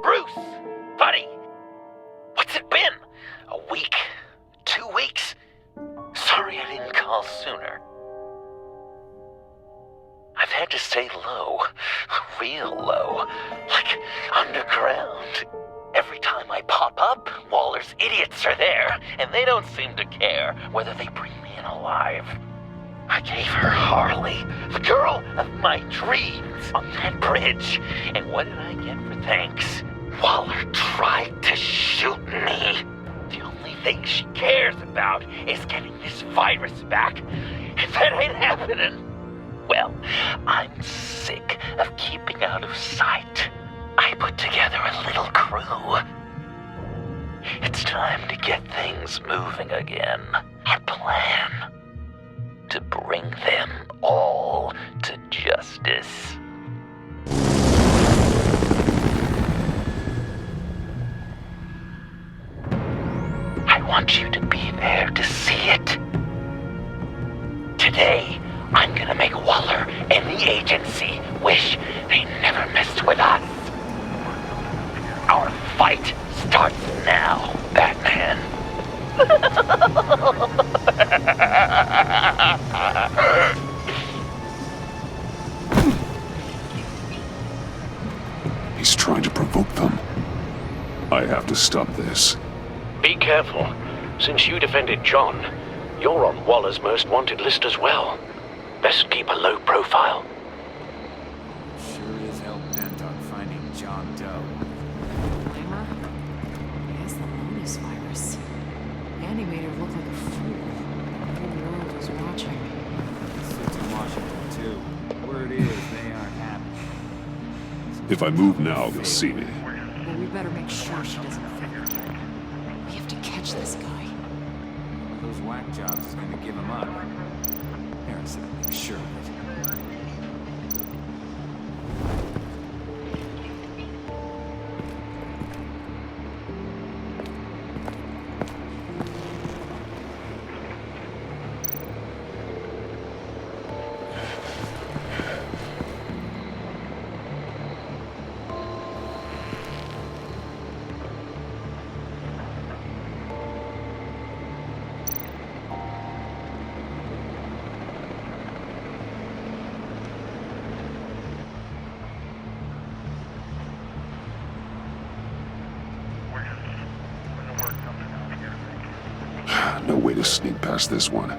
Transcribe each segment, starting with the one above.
Bruce! Buddy! What's it been? A week? 2 weeks? Sorry I didn't call sooner. I've had to stay low. Real low. Like underground. Every time I pop up, Waller's idiots are there, and they don't seem to care whether they bring me in alive. I gave her Harley, the girl of my dreams, on that bridge. And what did I get for thanks? Waller tried to shoot me. The only thing she cares about is getting this virus back. And that ain't happening. Well, I'm sick of keeping out of sight. I put together a little crew. It's time to get things moving again. Our plan: to bring them all to justice. I want you to be there to see it. Today, I'm gonna make Waller and the agency wish they never messed with us. Our fight starts now, Batman. He's trying to provoke them. I have to stop this. Be careful. Since you defended John, you're on Waller's most wanted list as well. Best keep a low profile. Sure is hell bent on finding John Doe. Blamer? He has the Lotus virus. And he made her look like a fool. The whole world was watching. Sits in Washington, too. Word is, they aren't happy. If I move now, they'll see me. Well, we better make sure she doesn't think again. We have to catch this guy. One of those whack jobs is gonna give him up. Harris said to make sure of it. No way to sneak past this one.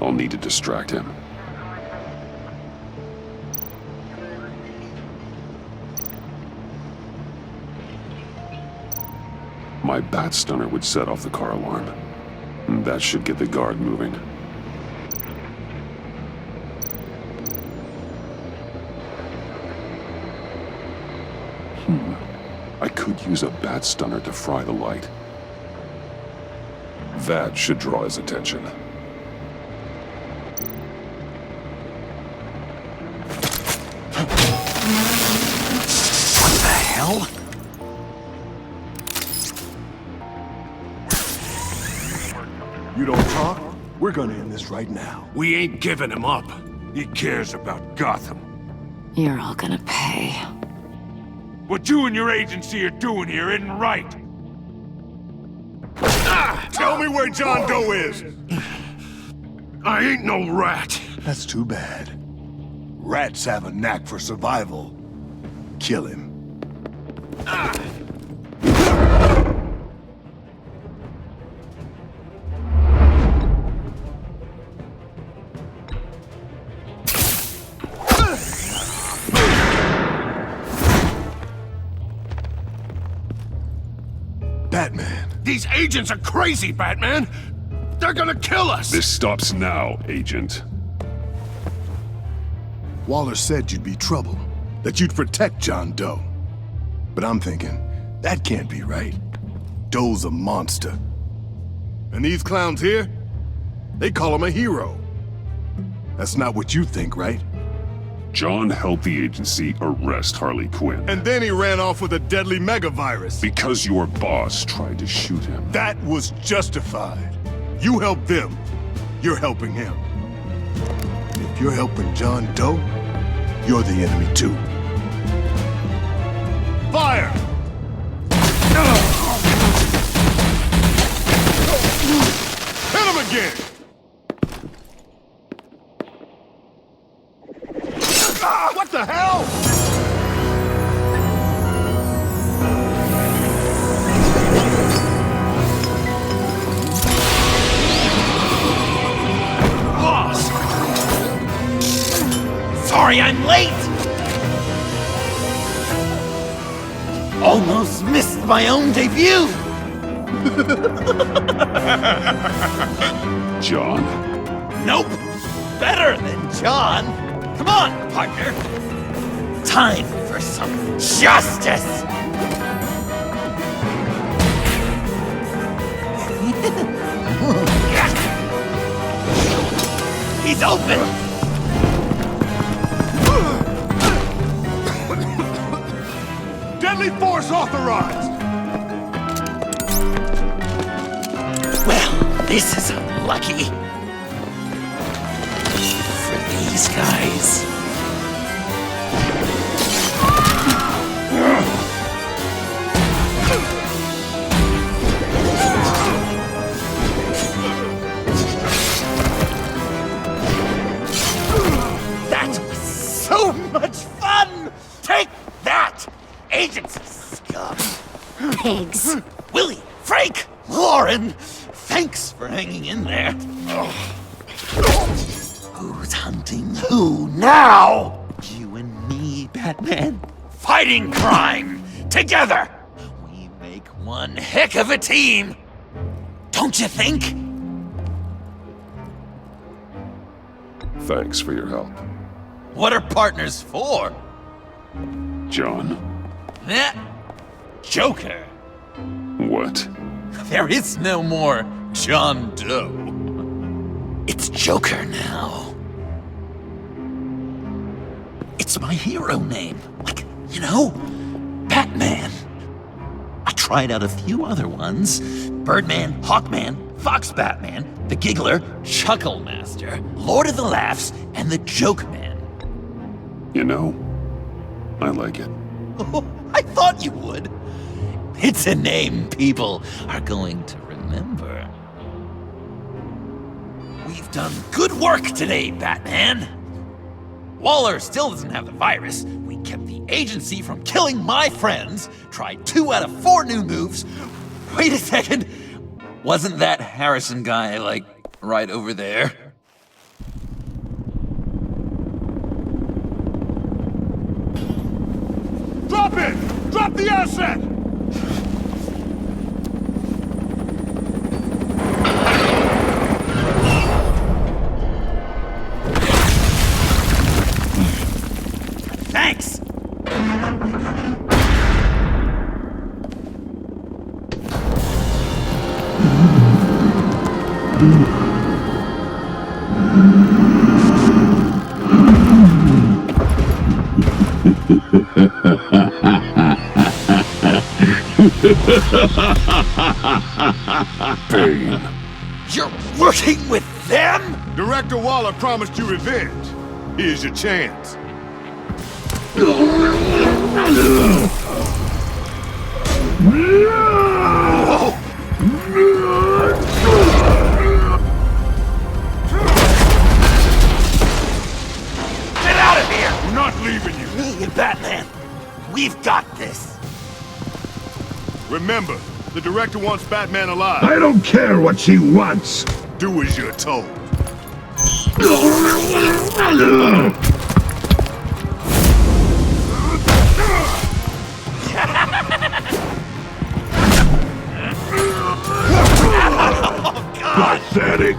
I'll need to distract him. My bat stunner would set off the car alarm. That should get the guard moving. I could use a bat stunner to fry the light. That should draw his attention. What the hell? You don't talk? We're gonna end this right now. We ain't giving him up. He cares about Gotham. You're all gonna pay. What you and your agency are doing here isn't right. Tell me where John Doe is! I ain't no rat. That's too bad. Rats have a knack for survival. Kill him. Batman. These agents are crazy, Batman. They're gonna kill us. This stops now, Agent. Waller said you'd be trouble, that you'd protect John Doe. But I'm thinking, that can't be right. Doe's a monster. And these clowns here, they call him a hero. That's not what you think, right? John helped the agency arrest Harley Quinn. And then he ran off with a deadly megavirus. Because your boss tried to shoot him. That was justified. You helped them. You're helping him. If you're helping John Doe, you're the enemy too. Fire! the hell? Boss! Sorry I'm late! Almost missed my own debut! John? Nope! Better than John! Come on, partner! Time for some justice! He's open! Deadly force authorized! Well, this is unlucky. For these guys. That was so much fun! Take that, agency scum! Pigs. Willie, Frank, Lauren, thanks for hanging in there. Who's hunting who now? You and me, Batman. Fighting crime together. We make one heck of a team. Don't you think? Thanks for your help. What are partners for? John? That Joker. What? There is no more John Doe. It's Joker now. It's my hero name. Like, you know, Batman. I tried out a few other ones. Birdman, Hawkman, Fox Batman, the Giggler, Chuckle Master, Lord of the Laughs, and the Joke Man. You know, I like it. I thought you would. It's a name people are going to remember. We've done good work today, Batman. Waller still doesn't have the virus. We kept the agency from killing my friends. Tried 2 out of 4 new moves. Wait a second. Wasn't that Harrison guy, like, right over there? Drop it! Drop the asset! Thanks! Bane. You're working with them? Director Waller promised you revenge. Here's your chance. Get out of here! We're not leaving you. Me and Batman, we've got this. Remember, the director wants Batman alive. I don't care what she wants. Do as you're told. Pathetic.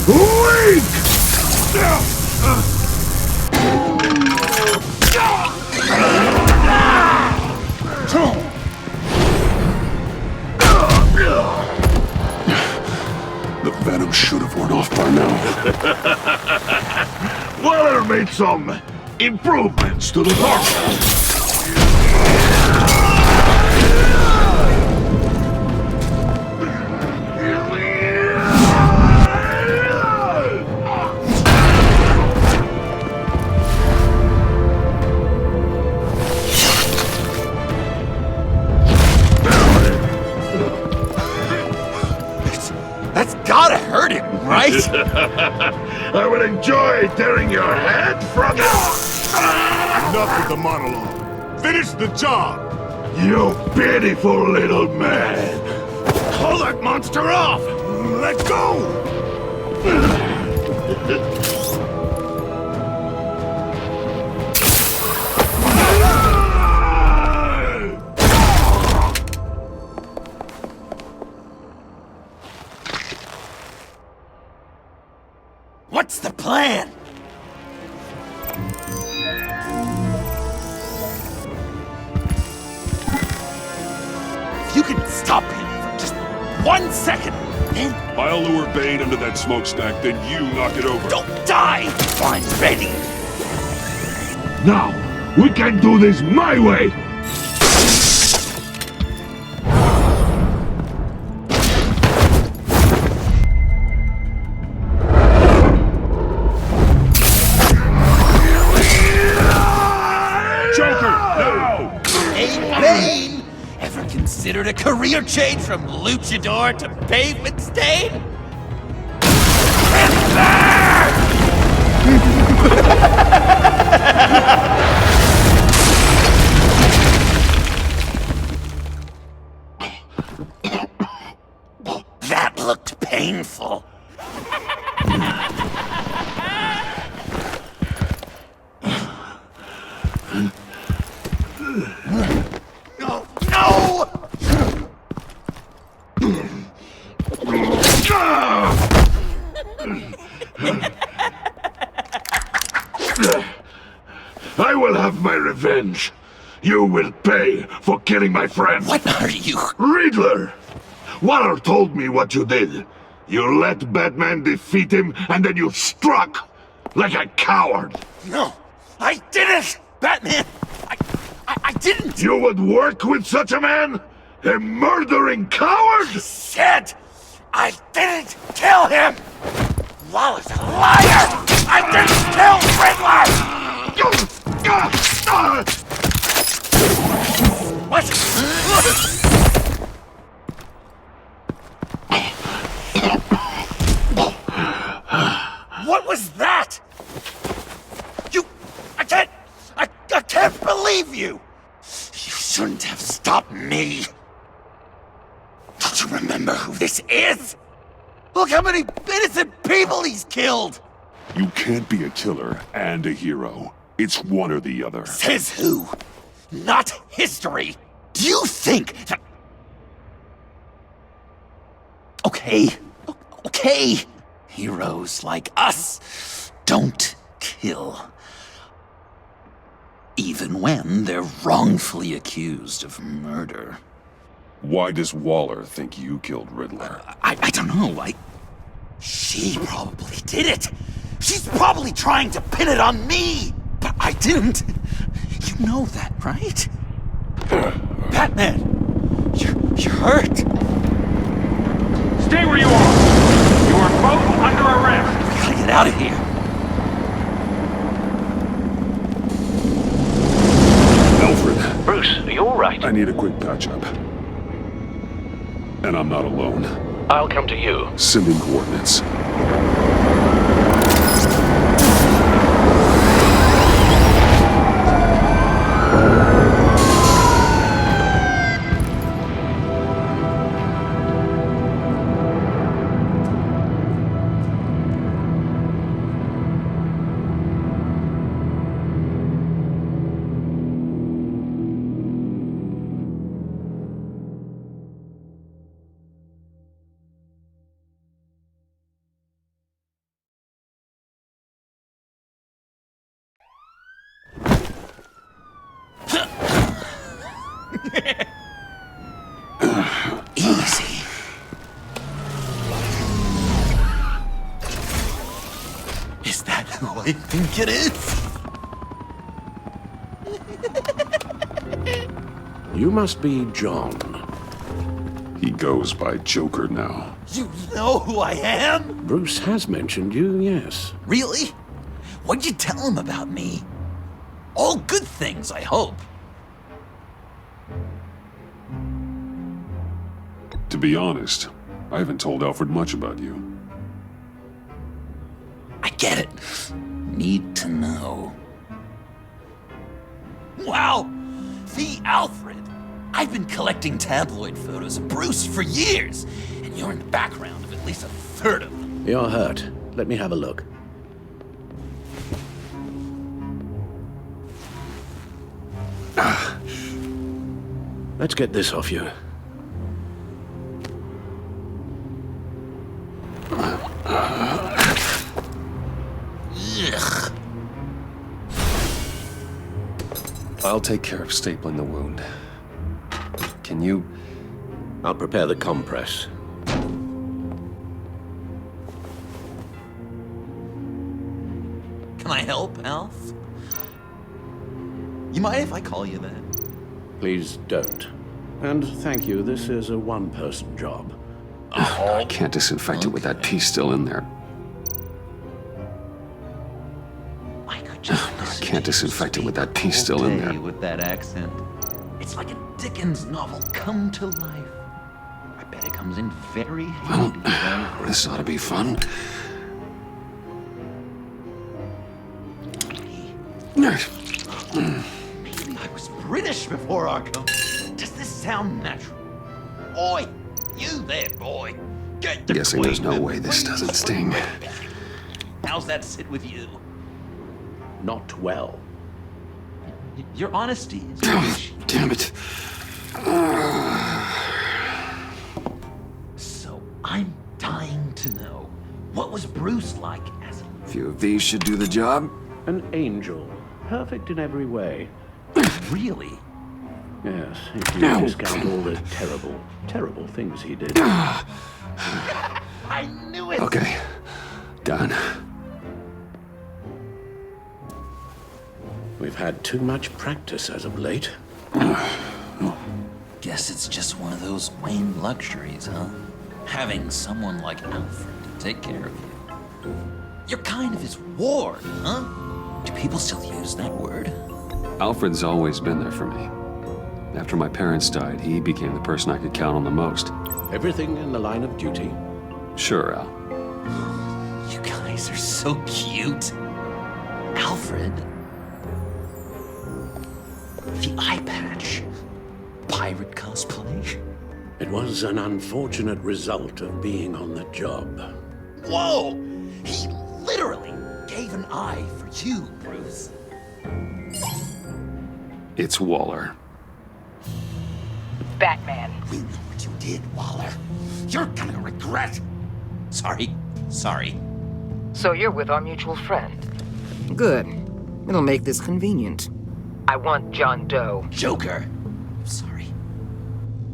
Weak! made some improvements to the car. That's gotta hurt him, right? I will enjoy tearing your head from you. Enough with the monologue. Finish the job! You pitiful little man. Pull that monster off! Let go! What's the plan? If you can stop him for just 1 second, then I'll lure Bane under that smokestack, then you knock it over. don't die! I'm ready! Now, we can do this my way! Joker, no! Hey, Bane! Ever considered a career change from luchador to pavement stain? That looked painful. No! No! I will have my revenge. You will pay for killing my friend. What are you? Riddler! Waller told me what you did. You let Batman defeat him, and then you struck like a coward. No, I didn't! Batman! I didn't! You would work with such a man? A murdering coward? Said I didn't kill him! Waller's a liar! I didn't kill Riddler! What? What was that? I can't believe you! You shouldn't have stopped me. Don't you remember who this is? Look how many innocent people he's killed! You can't be a killer and a hero. It's one or the other. Says who? Not history. Do you think that... Okay. Heroes like us don't kill. Even when they're wrongfully accused of murder. Why does Waller think you killed Riddler? I don't know, She probably did it! She's probably trying to pin it on me! But I didn't! You know that, right? Batman! You're hurt! Stay where you are! You are both under arrest! We gotta get out of here! Alfred, Bruce, are you alright? I need a quick patch-up. And I'm not alone. I'll come to you. Sending coordinates. Easy. Is that who I I think it is. You must be John. He goes by Joker now. You know who I am? Bruce has mentioned you, yes. Really? What'd you tell him about me? All good things, I hope. To be honest, I haven't told Alfred much about you. I get it. Need to know. Wow! The Alfred! I've been collecting tabloid photos of Bruce for years, and you're in the background of at least a third of them. You're hurt. Let me have a look. Let's get this off you. Ugh. I'll take care of stapling the wound. Can you... I'll prepare the compress. Can I help, Alf? You mind if I call you that? Please don't. And thank you, this is a one-person job. I can't disinfect it with that piece still in there. I could just I can't disinfect it with that piece still in there. With that accent. It's like a Dickens novel come to life. I bet it comes in very handy. Well, this ought to be fun. Maybe I was British before our company. Does this sound natural? Oi, you there, boy. Get the Guessing there's no way this doesn't sting. How's that sit with you? Not well. Your honesty is Damn it. So I'm dying to know, what was Bruce like as a... Few of these should do the job. An angel. Perfect in every way. Really? Yes, if you discount all the terrible, terrible things he did. I knew it! Okay. Done. We've had too much practice as of late. Guess it's just one of those Wayne luxuries, huh? Having someone like Alfred to take care of you. You're kind of his ward, huh? Do people still use that word? Alfred's always been there for me. After my parents died, he became the person I could count on the most. Everything in the line of duty. Sure, Al. You guys are so cute. Alfred. The eye patch. Pirate cosplay. It was an unfortunate result of being on the job. Whoa! He literally gave an eye for you, Bruce. It's Waller. Batman. We know what you did, Waller. You're gonna regret. Sorry. So you're with our mutual friend. Good. It'll make this convenient. I want John Doe. Joker. Sorry.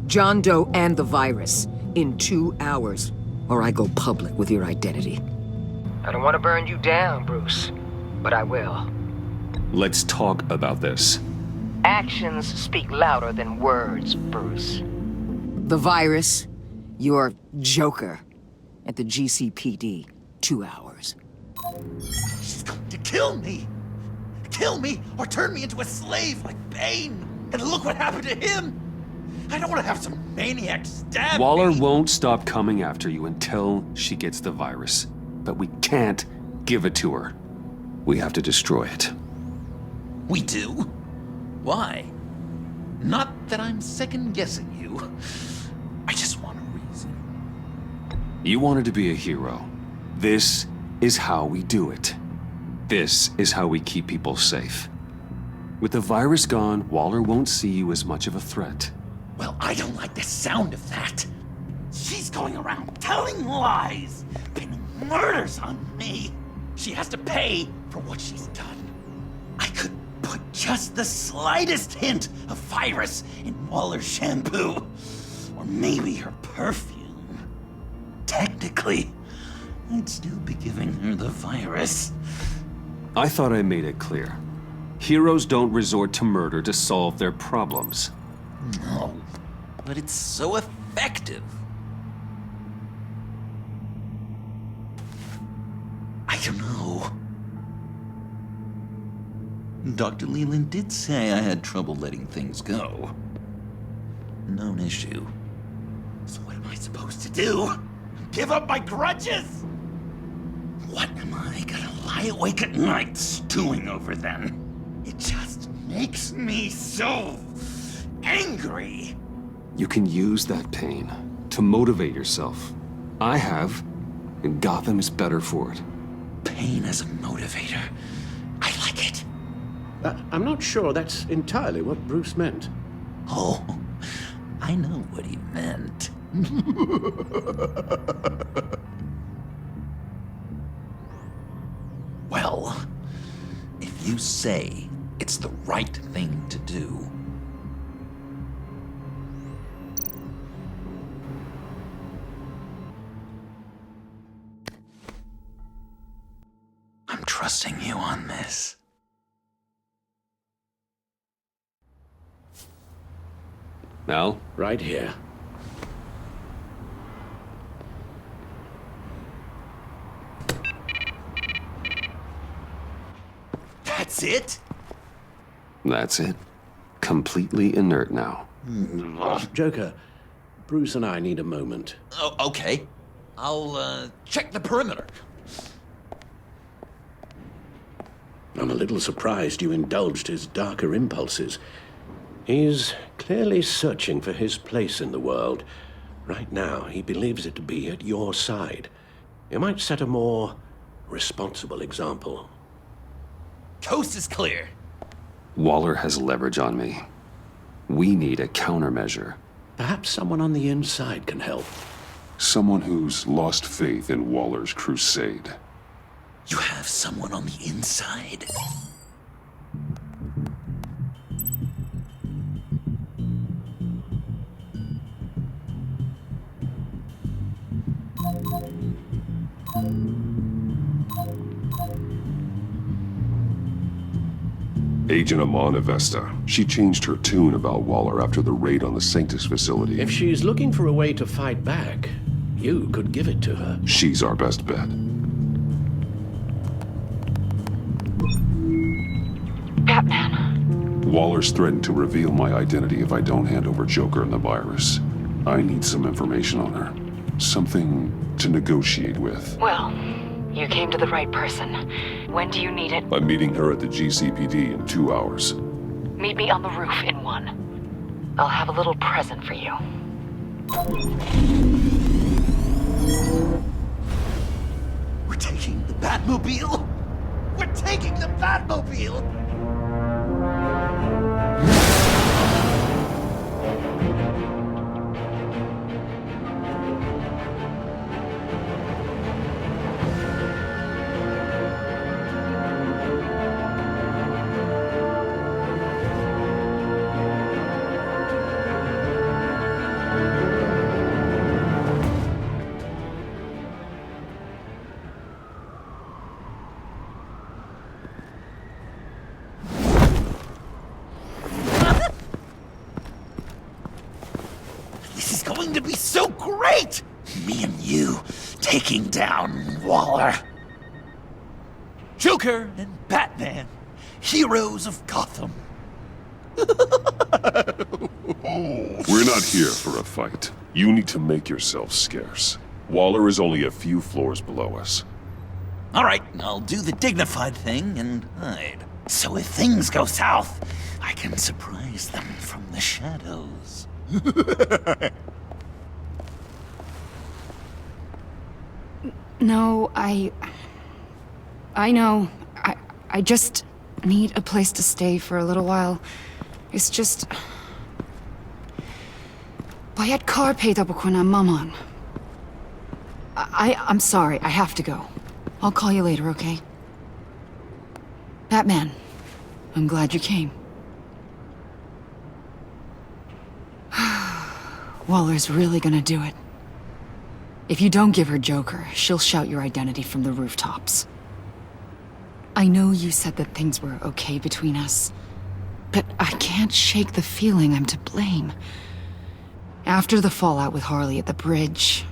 John Doe and the virus in 2 hours, or I go public with your identity. I don't want to burn you down, Bruce, but I will. Let's talk about this. Actions speak louder than words, Bruce. The virus, your Joker, at the GCPD, 2 hours. She's going to kill me! Kill me or turn me into a slave like Bane! And look what happened to him! I don't want to have some maniac stab Waller me. won't stop coming after you until she gets the virus. But we can't give it to her. We have to destroy it. We do? Why? Not that I'm second-guessing you. I just want a reason. You wanted to be a hero. This is how we do it. This is how we keep people safe. With the virus gone, Waller won't see you as much of a threat. Well, I don't like the sound of that. She's going around telling lies, pinning murders on me. She has to pay for what she's done. I could put just the slightest hint of virus in Waller's shampoo. Or maybe her perfume. Technically, I'd still be giving her the virus. I thought I made it clear. Heroes don't resort to murder to solve their problems. No, but it's so effective. I don't know. Dr. Leland did say I had trouble letting things go. Known issue. So what am I supposed to do? Give up my grudges? What am I gonna lie awake at night stewing over then? It just makes me so angry. You can use that pain to motivate yourself. I have, and Gotham is better for it. Pain as a motivator. I like it. I'm not sure that's entirely what Bruce meant. Oh, I know what he meant. Well, if you say it's the right thing to do, I'm trusting you on this. Al? Right here. That's it? That's it. Completely inert now. Joker, Bruce and I need a moment. Oh, okay. I'll, check the perimeter. I'm a little surprised you indulged his darker impulses. He's clearly searching for his place in the world. Right now, he believes it to be at your side. You might set a more responsible example. Coast is clear. Waller has leverage on me. We need a countermeasure. Perhaps someone on the inside can help. Someone who's lost faith in Waller's crusade. You have someone on the inside? Agent Amana Vesta. She changed her tune about Waller after the raid on the Sanctus facility. If she's looking for a way to fight back, you could give it to her. She's our best bet. Batman. Waller's threatened to reveal my identity if I don't hand over Joker and the virus. I need some information on her. Something to negotiate with. Well, you came to the right person. When do you need it? I'm meeting her at the GCPD in 2 hours. Meet me on the roof in 1. I'll have a little present for you. We're taking the Batmobile? We're taking the Batmobile! This is going to be so great! Me and you taking down Waller. Joker and Batman, heroes of Gotham. We're not here for a fight. You need to make yourself scarce. Waller is only a few floors below us. All right, I'll do the dignified thing and hide. So if things go south, I can surprise them from the shadows. No, I know. I just need a place to stay for a little while. It's just... bayad kar peyda بکنم مامان. I'm sorry, I have to go. I'll call you later, okay? Batman, I'm glad you came. Waller's really gonna do it. If you don't give her Joker, she'll shout your identity from the rooftops. I know you said that things were okay between us, but I can't shake the feeling I'm to blame. After the fallout with Harley at the bridge,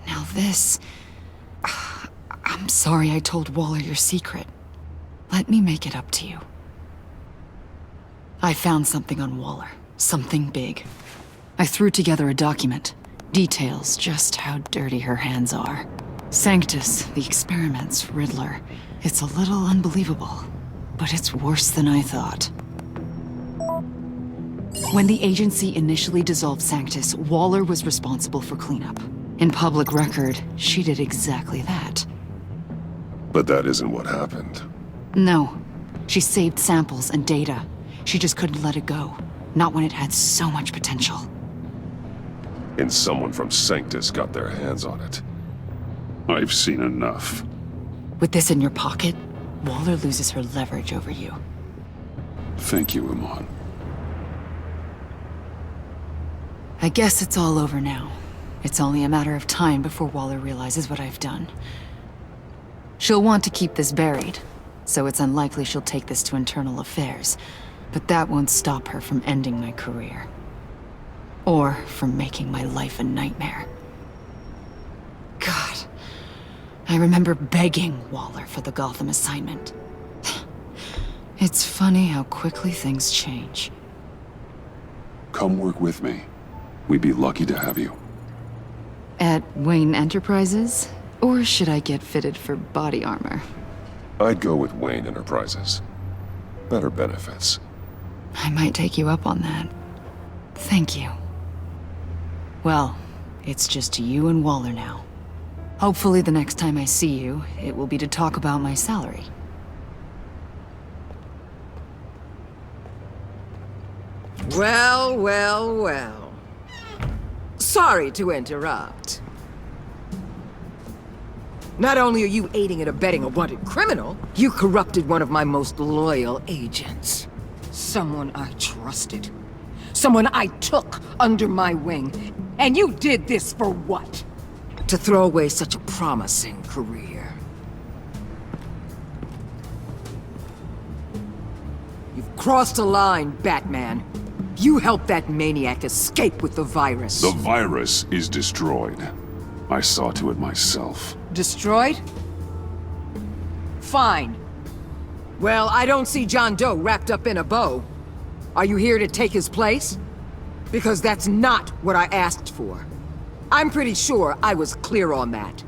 now this... I'm sorry I told Waller your secret. Let me make it up to you. I found something on Waller. Something big. I threw together a document. Details just how dirty her hands are. Sanctus, the experiments, Riddler. It's a little unbelievable, but it's worse than I thought. When the agency initially dissolved Sanctus, Waller was responsible for cleanup. In public record, she did exactly that. But that isn't what happened. No. She saved samples and data. She just couldn't let it go. Not when it had so much potential. And someone from Sanctus got their hands on it. I've seen enough. With this in your pocket, Waller loses her leverage over you. Thank you, Iman. I guess it's all over now. It's only a matter of time before Waller realizes what I've done. She'll want to keep this buried, so it's unlikely she'll take this to internal affairs. But that won't stop her from ending my career. Or from making my life a nightmare. God. I remember begging Waller for the Gotham assignment. It's funny how quickly things change. Come work with me. We'd be lucky to have you. At Wayne Enterprises? Or should I get fitted for body armor? I'd go with Wayne Enterprises. Better benefits. I might take you up on that. Thank you. Well, it's just you and Waller now. Hopefully the next time I see you, it will be to talk about my salary. Well, well, well. Sorry to interrupt. Not only are you aiding and abetting a wanted criminal, you corrupted one of my most loyal agents. Someone I trusted. Someone I took under my wing. And you did this for what? To throw away such a promising career. You've crossed a line, Batman. You helped that maniac escape with the virus. The virus is destroyed. I saw to it myself. Destroyed? Fine. Well, I don't see John Doe wrapped up in a bow. Are you here to take his place? Because that's not what I asked for. I'm pretty sure I was clear on that.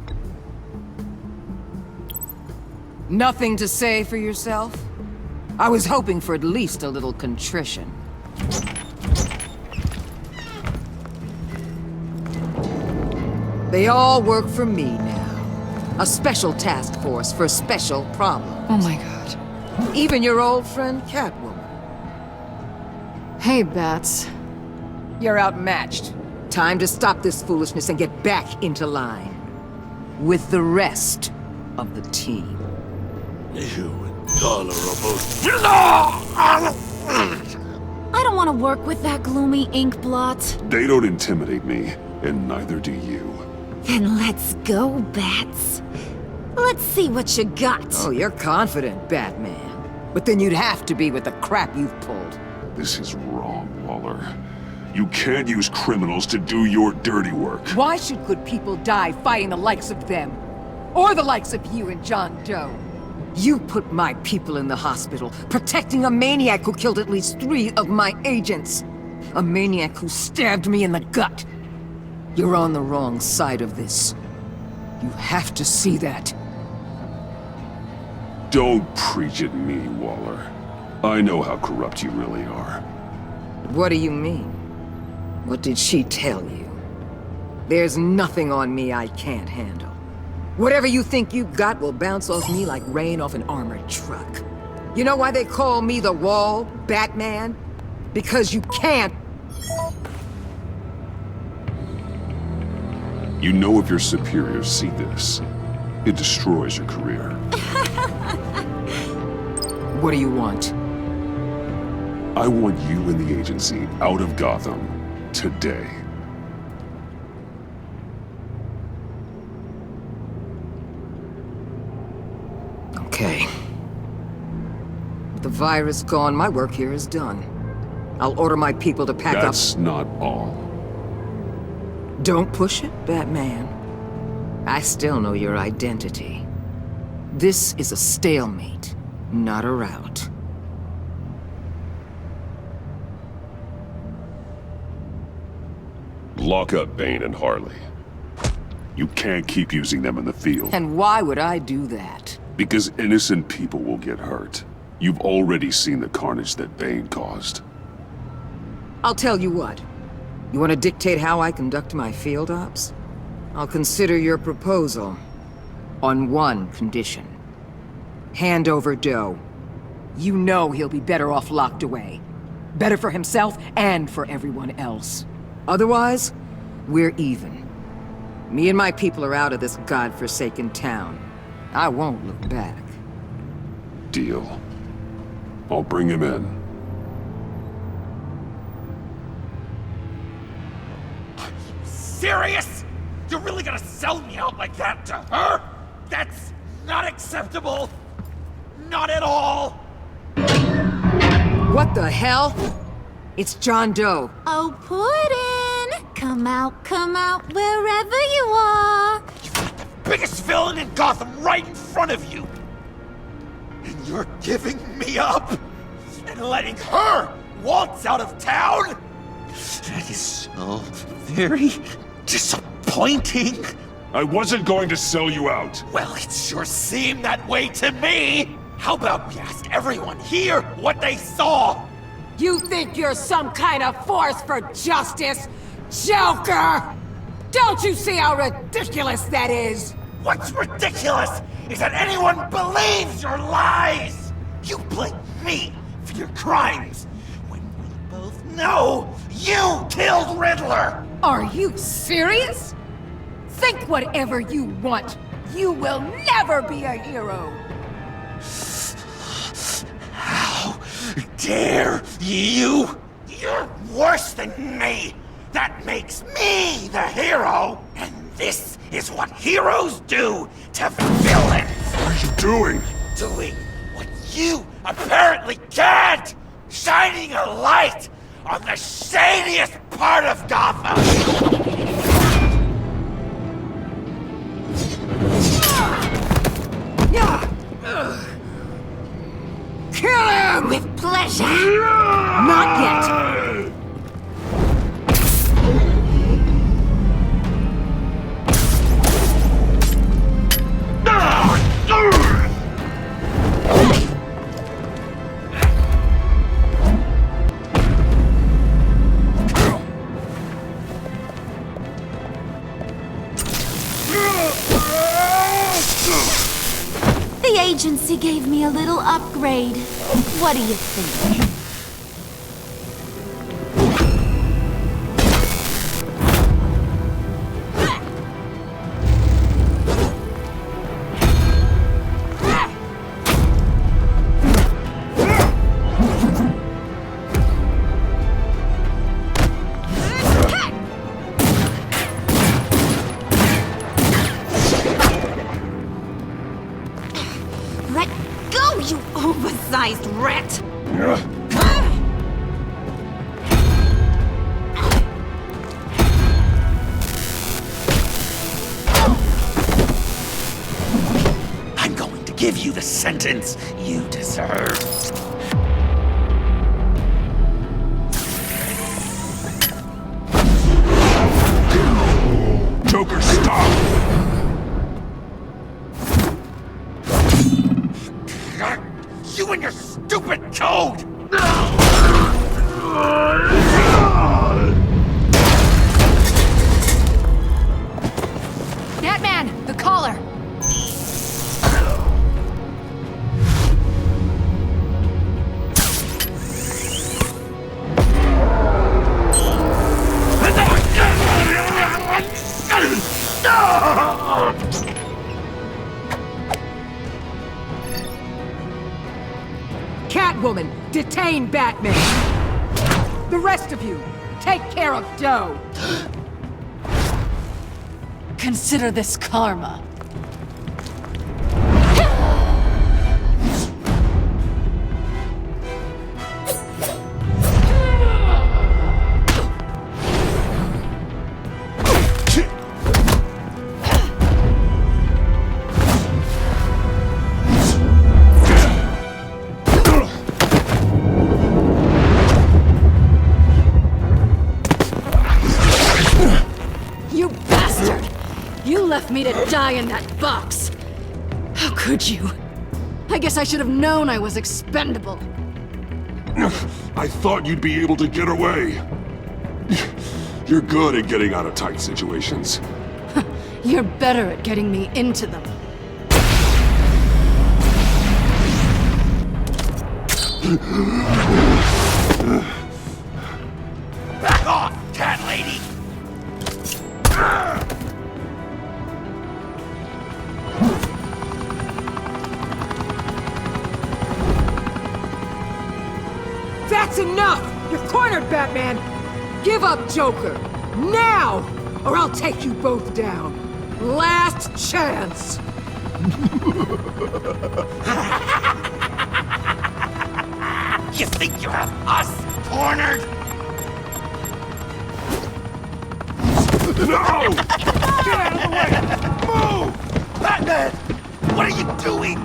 Nothing to say for yourself? I was hoping for at least a little contrition. They all work for me now. A special task force for special problems. Oh my god. Even your old friend Catwoman. Hey, Bats. You're outmatched. Time to stop this foolishness and get back into line. With the rest of the team. You intolerable... I don't want to work with that gloomy ink blot. They don't intimidate me, and neither do you. Then let's go, Bats. Let's see what you got. Oh, you're confident, Batman. But then you'd have to be with the crap you've pulled. This is wrong, Waller. You can't use criminals to do your dirty work. Why should good people die fighting the likes of them? Or the likes of you and John Doe? You put my people in the hospital, protecting a maniac who killed at least 3 of my agents. A maniac who stabbed me in the gut. You're on the wrong side of this. You have to see that. Don't preach at me, Waller. I know how corrupt you really are. What do you mean? What did she tell you? There's nothing on me I can't handle. Whatever you think you got will bounce off me like rain off an armored truck. You know why they call me the Wall, Batman? Because you can't. You know if your superiors see this, it destroys your career. What do you want? I want you and the agency out of Gotham today. Okay. the virus gone, my work here is done. I'll order my people to pack up. That's not all. Don't push it, Batman. I still know your identity. This is a stalemate, not a rout. Lock up Bane and Harley. You can't keep using them in the field. And why would I do that? Because innocent people will get hurt. You've already seen the carnage that Bane caused. I'll tell you what. You want to dictate how I conduct my field ops? I'll consider your proposal. On one condition. Hand over Doe. You know he'll be better off locked away. Better for himself and for everyone else. Otherwise, we're even. Me and my people are out of this godforsaken town. I won't look back. Deal. I'll bring him in. Serious? You're really gonna sell me out like that to her? That's not acceptable. Not at all. What the hell? It's John Doe. Oh, Puddin'! Come out, wherever you are. You've got the biggest villain in Gotham right in front of you. And you're giving me up? And letting her waltz out of town? That is so very disappointing. I wasn't going to sell you out. Well, it sure seemed that way to me. How about we ask everyone here what they saw? You think you're some kind of force for justice, Joker? Don't you see how ridiculous that is? What's ridiculous is that anyone believes your lies! You blame me for your crimes, when we both know you killed Riddler! Are you serious? Think whatever you want. You will never be a hero. How dare you? You're worse than me! That makes me the hero! And this is what heroes do to villains! What are you doing? Doing what you apparently can't! Shining a light on the shadiest part of Gotham! Kill him! With pleasure. Not yet. The agency gave me a little upgrade. What do you think? Let go, you oversized rat! I'm going to give you the sentence you deserve. Joker, stop! You and your stupid code! Batman, the collar! Catwoman, detain Batman. The rest of you, take care of Doe. Consider this karma. me to die in that box! How could you? I guess I should have known I was expendable. I thought you'd be able to get away. You're good at getting out of tight situations. You're better at getting me into them. Back off, cat lady! That's enough! You're cornered, Batman! Give up, Joker! Now! Or I'll take you both down. Last chance! You think you have us cornered? No! Get out of the way! Move! Batman! What are you doing?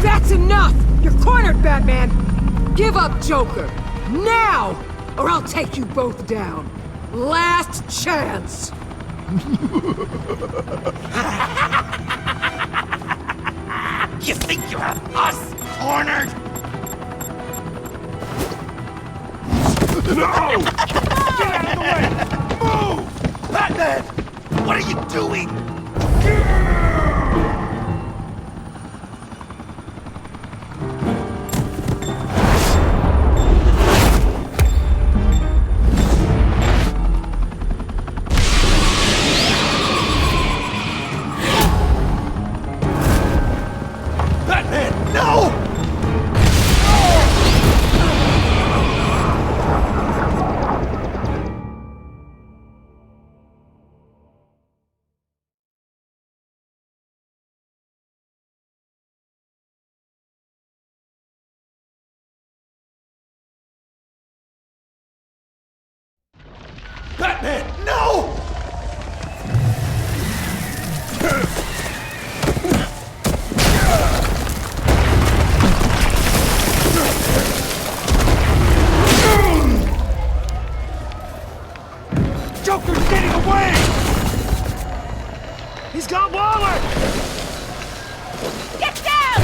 That's enough! You're cornered, Batman! Give up, Joker! Now! Or I'll take you both down. Last chance! You think you have us cornered? No! Get out of the way! Move! Batman! What are you doing? Batman, no! Batman, no! Joker's getting away! He's got Waller! Get down!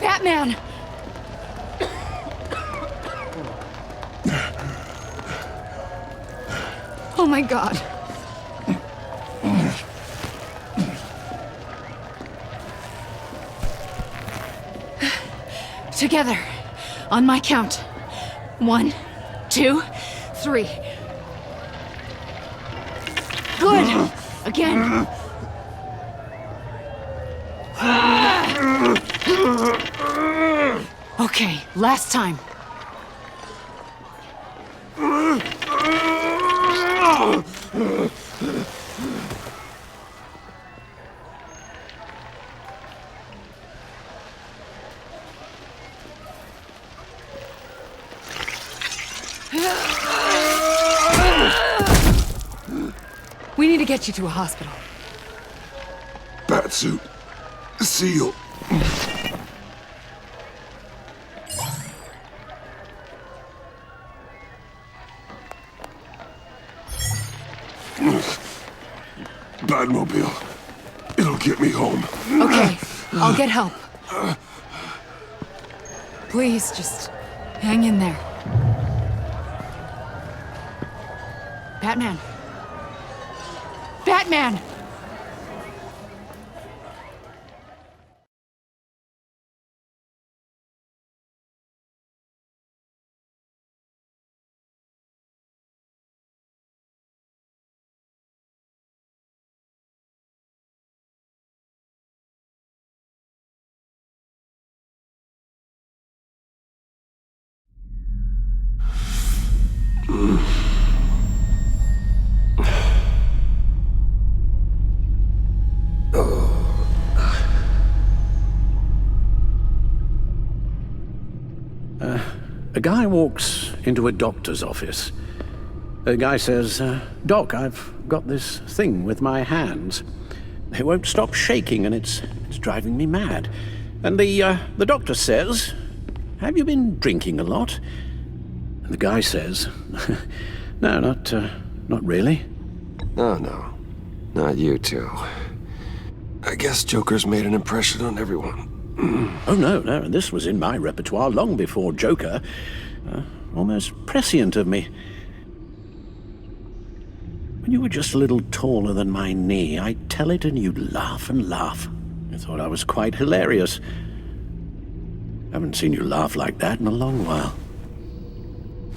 Batman! Oh my God. Together, on my count. 1, 2, 3. Good! Again. Okay, last time. We need to get you to a hospital. Batsuit. Seal. Batmobile. It'll get me home. Okay, I'll get help. Please, just hang in there. Batman. Batman! A guy walks into a doctor's office. The guy says, Doc, I've got this thing with my hands. They won't stop shaking and it's driving me mad. And the doctor says, have you been drinking a lot? And the guy says, no, not really. Oh, no. Not you two. I guess Joker's made an impression on everyone. Oh, no, this was in my repertoire long before Joker. Almost prescient of me. When you were just a little taller than my knee, I'd tell it and you'd laugh and laugh. I thought I was quite hilarious. Haven't seen you laugh like that in a long while.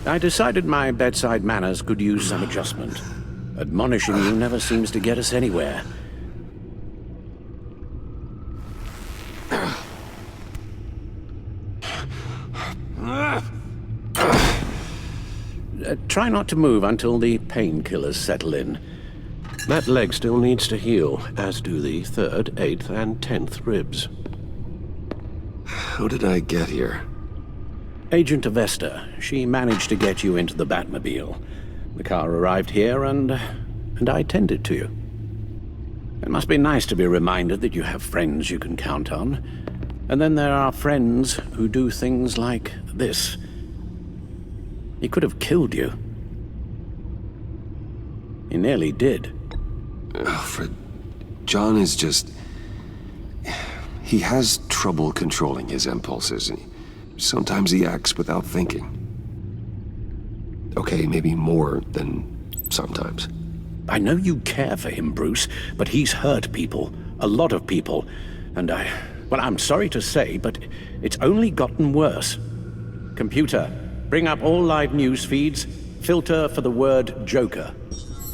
I decided my bedside manners could use some adjustment. Admonishing you never seems to get us anywhere. Try not to move until the painkillers settle in. That leg still needs to heal, as do the 3rd, 8th, and 10th ribs. How did I get here? Agent Avesta. She managed to get you into the Batmobile. The car arrived here, and I tended to you. It must be nice to be reminded that you have friends you can count on. And then there are friends who do things like this. He could have killed you. He nearly did. Alfred, John is just... He has trouble controlling his impulses. Sometimes he acts without thinking. Okay, maybe more than sometimes. I know you care for him, Bruce, but he's hurt people. A lot of people. And well, I'm sorry to say, but it's only gotten worse. Computer, bring up all live news feeds. Filter for the word Joker.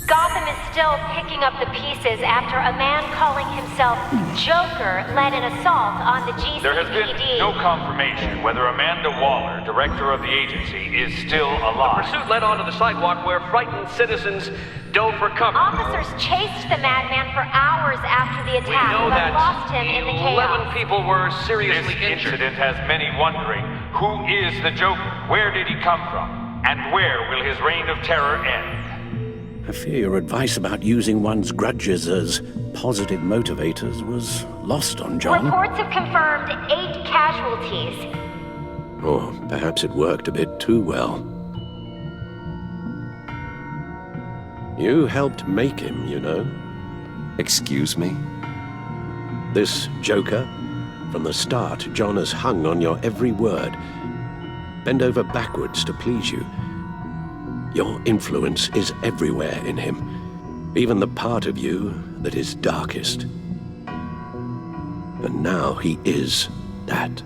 Gotham is still picking up the pieces after a man calling himself Joker led an assault on the GCPD. There has been no confirmation whether Amanda Waller, director of the agency, is still alive. The pursuit led onto the sidewalk where frightened citizens dove for cover. Officers chased the madman for hours after the attack, We know but that lost him in the 11 chaos. people were seriously This injured. incident has many wondering, who is the Joker? Where did he come from? And where will his reign of terror end? I fear your advice about using one's grudges as positive motivators was lost on John. Reports have confirmed 8 casualties. Or perhaps it worked a bit too well. You helped make him, you know. Excuse me? This Joker, from the start, John has hung on your every word. Bend over backwards to please you. Your influence is everywhere in him, even the part of you that is darkest. And now he is that.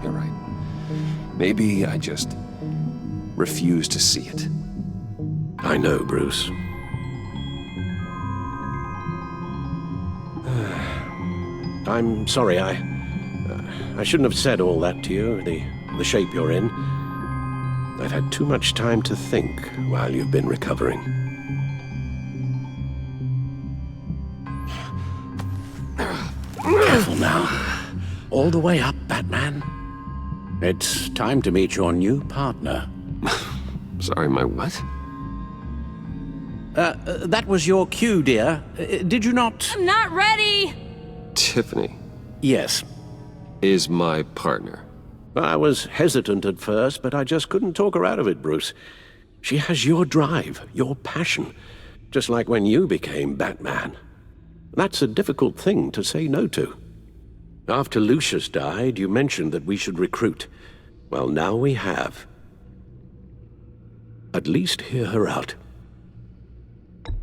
You're right. Maybe I just refuse to see it. I know, Bruce. I'm sorry, I shouldn't have said all that to you, the shape you're in. I've had too much time to think while you've been recovering. Careful now. All the way up, Batman. It's time to meet your new partner. Sorry, my what? That was your cue, dear. Did you not? I'm not ready! Tiffany. Yes. Is my partner. I was hesitant at first, but I just couldn't talk her out of it, Bruce. She has your drive, your passion, just like when you became Batman. That's a difficult thing to say no to. After Lucius died, you mentioned that we should recruit. Well, now we have. At least hear her out.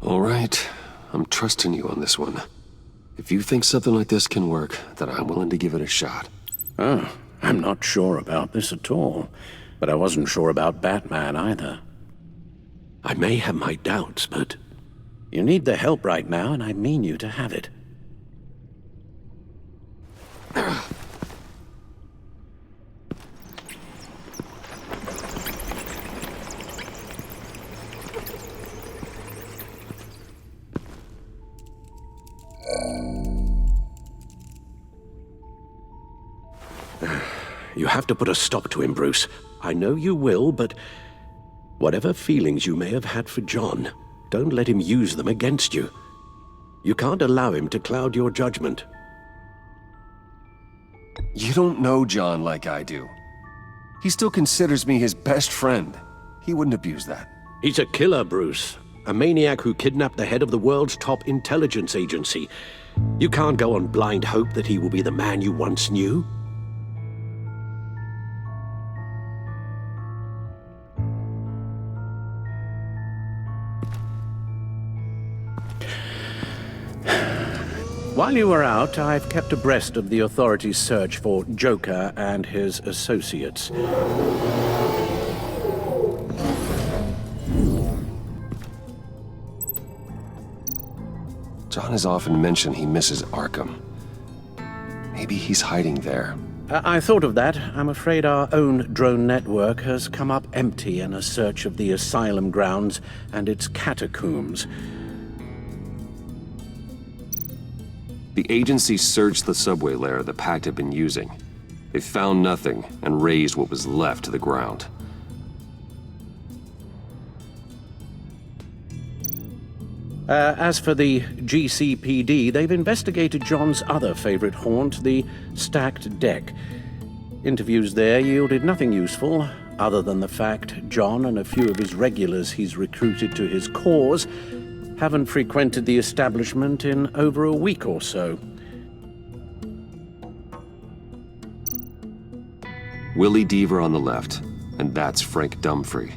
All right. I'm trusting you on this one. If you think something like this can work, then I'm willing to give it a shot. Oh. I'm not sure about this at all, but I wasn't sure about Batman either. I may have my doubts, but you need the help right now, and I mean you to have it. You have to put a stop to him, Bruce. I know you will, but whatever feelings you may have had for John, don't let him use them against you. You can't allow him to cloud your judgment. You don't know John like I do. He still considers me his best friend. He wouldn't abuse that. He's a killer, Bruce. A maniac who kidnapped the head of the world's top intelligence agency. You can't go on blind hope that he will be the man you once knew. While you were out, I've kept abreast of the authorities' search for Joker and his associates. John has often mentioned he misses Arkham. Maybe he's hiding there. I thought of that. I'm afraid our own drone network has come up empty in a search of the asylum grounds and its catacombs. The agency searched the subway lair the Pact had been using. They found nothing and razed what was left to the ground. As for the GCPD, they've investigated John's other favorite haunt, the stacked deck. Interviews there yielded nothing useful, other than the fact John and a few of his regulars he's recruited to his cause haven't frequented the establishment in over a week or so. Willie Deaver on the left, and that's Frank Dumfrey.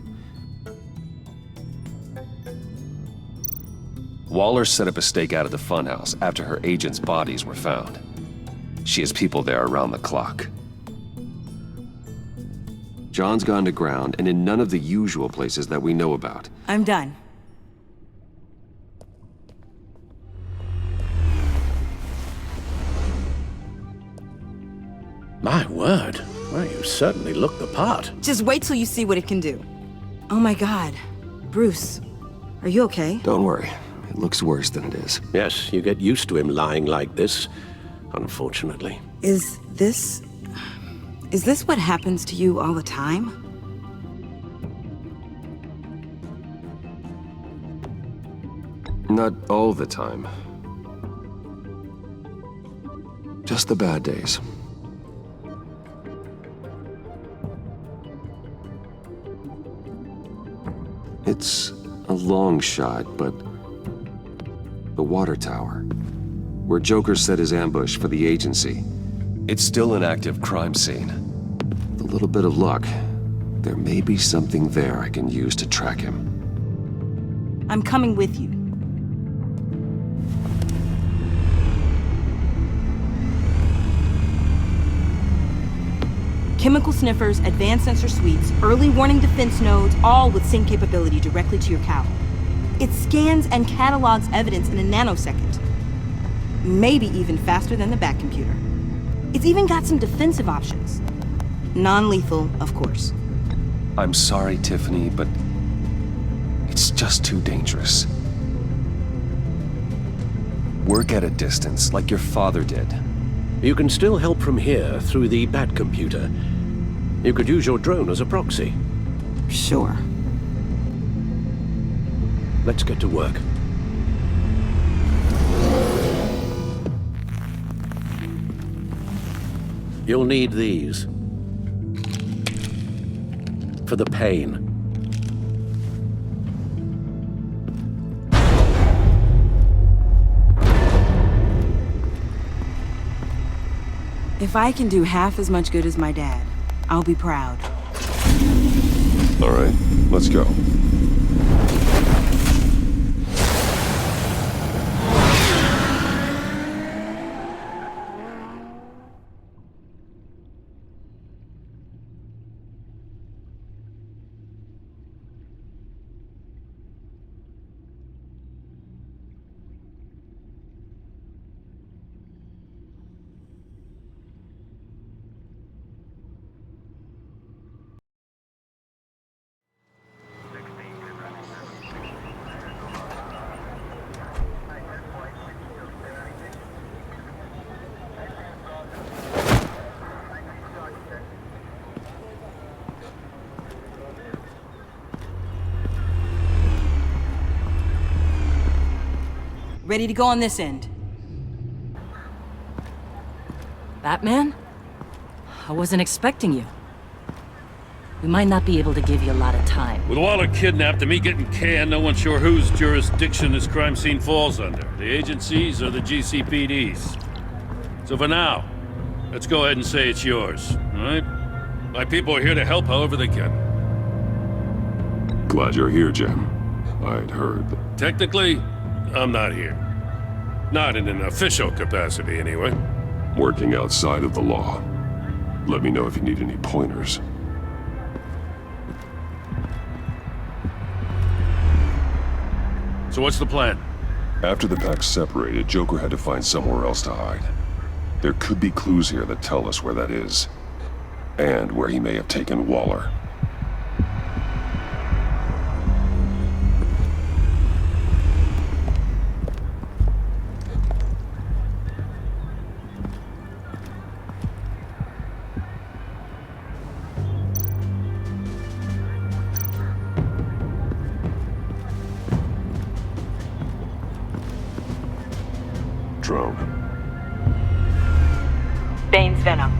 Waller set up a stakeout at the funhouse after her agents' bodies were found. She has people there around the clock. John's gone to ground and in none of the usual places that we know about. I'm done. My word. Well, you certainly look the part. Just wait till you see what it can do. Oh my God. Bruce, are you okay? Don't worry. It looks worse than it is. Yes, you get used to him lying like this, unfortunately. Is this what happens to you all the time? Not all the time. Just the bad days. It's a long shot, but the water tower, where Joker set his ambush for the agency, it's still an active crime scene. With a little bit of luck, there may be something there I can use to track him. I'm coming with you. Chemical sniffers, advanced sensor suites, early warning defense nodes, all with sync capability directly to your cowl. It scans and catalogs evidence in a nanosecond. Maybe even faster than the Bat computer. It's even got some defensive options. Non-lethal, of course. I'm sorry, Tiffany, but it's just too dangerous. Work at a distance, like your father did. You can still help from here through the Bat computer. You could use your drone as a proxy. Sure. Let's get to work. You'll need these. For the pain. If I can do half as much good as my dad, I'll be proud. All right, let's go. Ready to go on this end. Batman? I wasn't expecting you. We might not be able to give you a lot of time. With Waller kidnapped and me getting canned, no one's sure whose jurisdiction this crime scene falls under. The agencies or the GCPD's. So for now, let's go ahead and say it's yours, all right? My people are here to help however they can. Glad you're here, Jim. I'd heard that... Technically, I'm not here. Not in an official capacity, anyway. Working outside of the law. Let me know if you need any pointers. So what's the plan? After the pack separated, Joker had to find somewhere else to hide. There could be clues here that tell us where that is. And where he may have taken Waller. Drone. Bane's venom.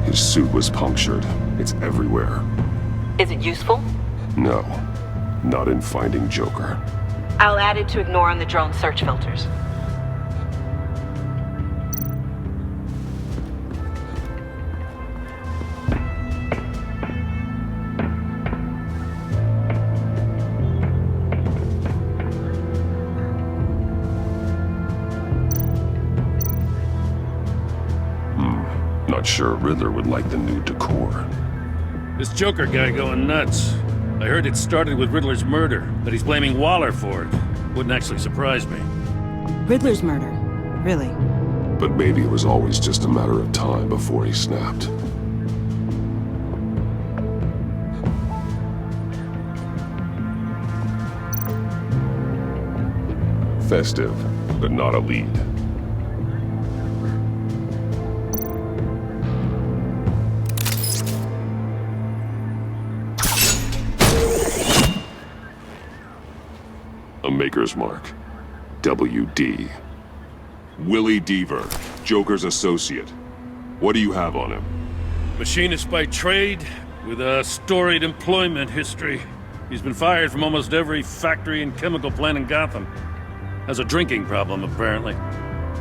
His suit was punctured. It's everywhere. Is it useful? No. Not in finding Joker. I'll add it to ignore on the drone search filters. Not sure Riddler would like the new decor. This Joker guy going nuts. I heard it started with Riddler's murder, that he's blaming Waller for it. Wouldn't actually surprise me. Riddler's murder? Really? But maybe it was always just a matter of time before he snapped. Festive, but not a lead. A Maker's Mark. WD. Willie Deaver, Joker's associate. What do you have on him? Machinist by trade, with a storied employment history. He's been fired from almost every factory and chemical plant in Gotham. Has a drinking problem, apparently.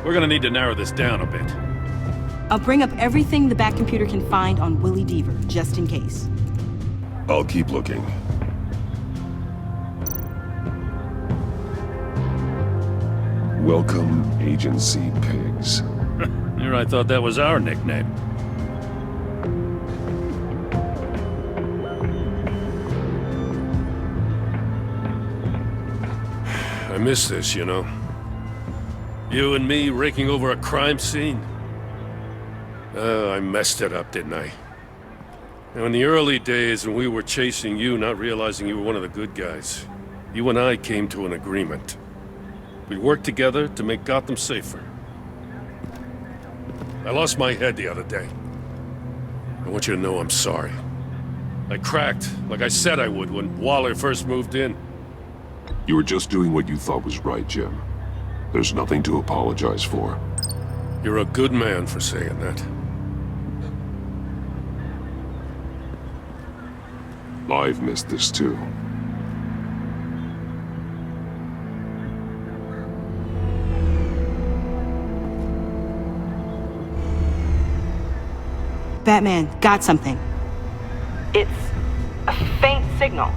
We're gonna need to narrow this down a bit. I'll bring up everything the Batcomputer can find on Willie Deaver, just in case. I'll keep looking. Welcome, Agency Pigs. Here I thought that was our nickname. I miss this, you know. You and me raking over a crime scene. Oh, I messed it up, didn't I? Now, in the early days when we were chasing you, not realizing you were one of the good guys, you and I came to an agreement. We worked together to make Gotham safer. I lost my head the other day. I want you to know I'm sorry. I cracked, like I said I would when Waller first moved in. You were just doing what you thought was right, Jim. There's nothing to apologize for. You're a good man for saying that. I've missed this too. Batman, got something. It's a faint signal.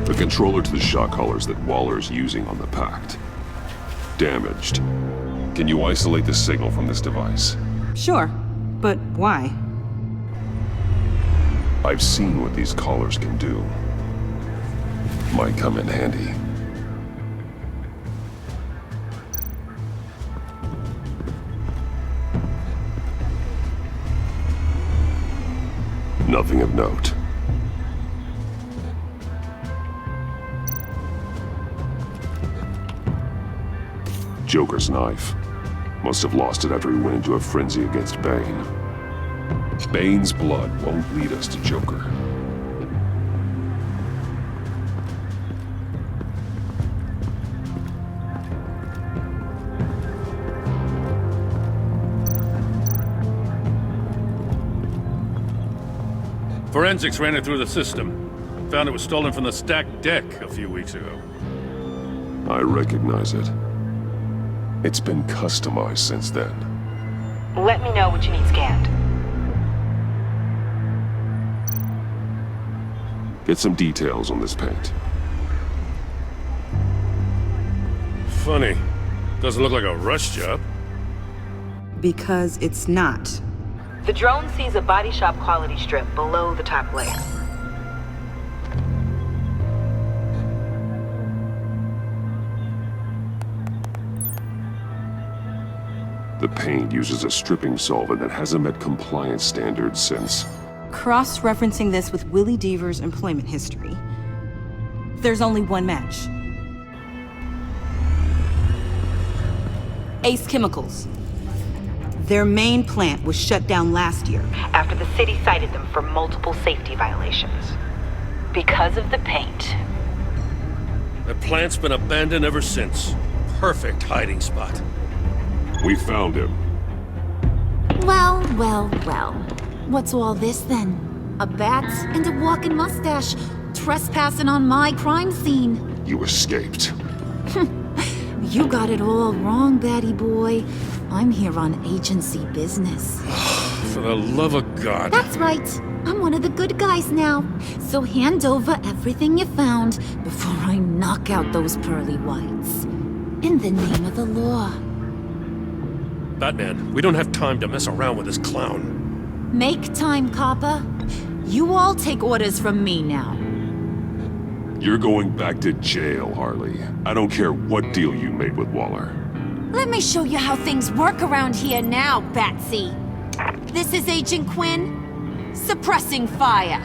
The controller to the shock collars that Waller's using on the Pact. Damaged. Can you isolate the signal from this device? Sure, but why? I've seen what these collars can do. Might come in handy. Nothing of note. Joker's knife. Must have lost it after he went into a frenzy against Bane. Bane's blood won't lead us to Joker. Forensics ran it through the system. Found it was stolen from the stacked deck a few weeks ago. I recognize it. It's been customized since then. Let me know what you need scanned. Get some details on this paint. Funny. Doesn't look like a rush job. Because it's not. The drone sees a body shop quality strip below the top layer. The paint uses a stripping solvent that hasn't met compliance standards since... Cross-referencing this with Willie Deaver's employment history, there's only one match. Ace Chemicals. Their main plant was shut down last year after the city cited them for multiple safety violations. Because of the paint. The plant's been abandoned ever since. Perfect hiding spot. We found him. Well, well, well. What's all this then? A bat and a walking mustache trespassing on my crime scene. You escaped. You got it all wrong, Batty boy. I'm here on agency business. For the love of God. That's right. I'm one of the good guys now. So hand over everything you found before I knock out those pearly whites. In the name of the law. Batman, we don't have time to mess around with this clown. Make time, copper. You all take orders from me now. You're going back to jail, Harley. I don't care what deal you made with Waller. Let me show you how things work around here now, Batsy. This is Agent Quinn. Suppressing fire.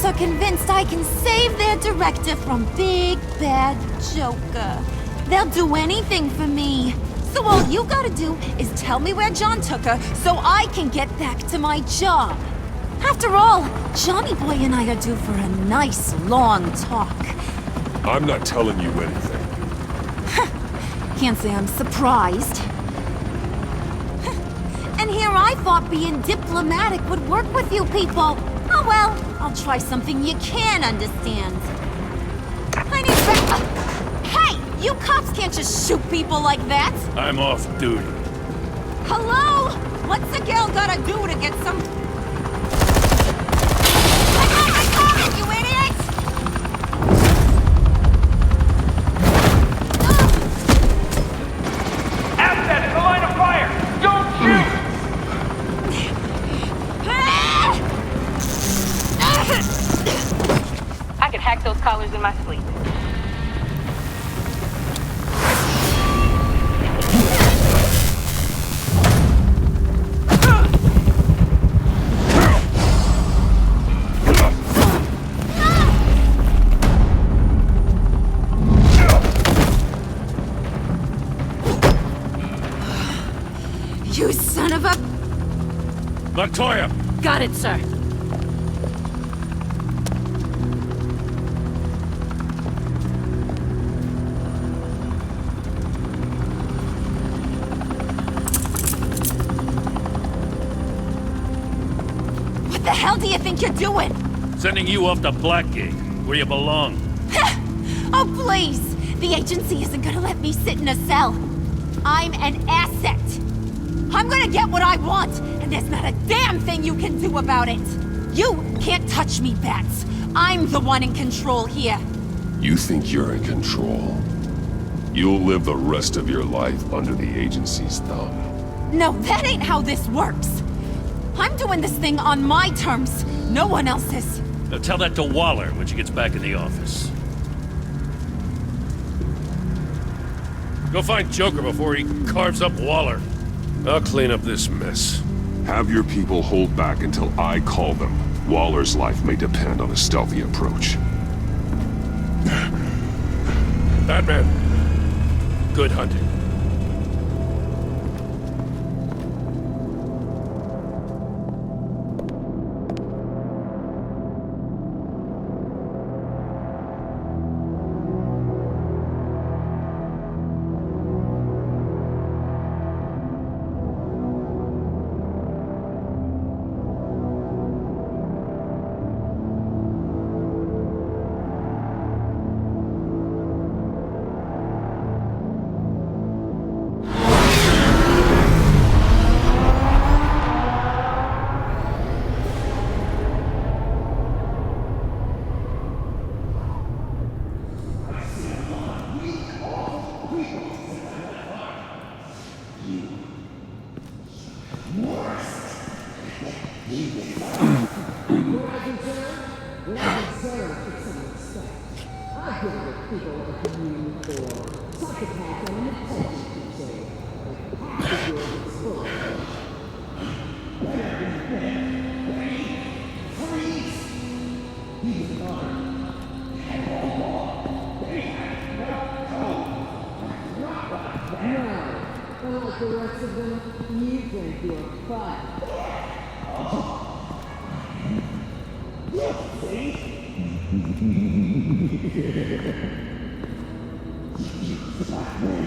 Are convinced I can save their director from Big Bad Joker. They'll do anything for me. So all you gotta do is tell me where John took her so I can get back to my job. After all, Johnny Boy and I are due for a nice long talk. I'm not telling you anything. Can't say I'm surprised. And here I thought being diplomatic would work with you people. Oh well, I'll try something you can understand. I need Hey! You cops can't just shoot people like that! I'm off duty. Hello? What's a girl gotta do to get some... You idiot! Asset in the line of fire! Don't shoot! I could hack those collars in my sleep. You son of a... Montoya! Got it, sir. What the hell do you think you're doing? Sending you off to Blackgate, where you belong. Oh, please! The agency isn't gonna let me sit in a cell. I'm an asset. I'm gonna get what I want, and there's not a damn thing you can do about it. You can't touch me, Bats. I'm the one in control here. You think you're in control? You'll live the rest of your life under the agency's thumb. No, that ain't how this works. I'm doing this thing on my terms, no one else's. Now tell that to Waller when she gets back in the office. Go find Joker before he carves up Waller. I'll clean up this mess. Have your people hold back until I call them. Waller's life may depend on a stealthy approach. Batman, good hunting.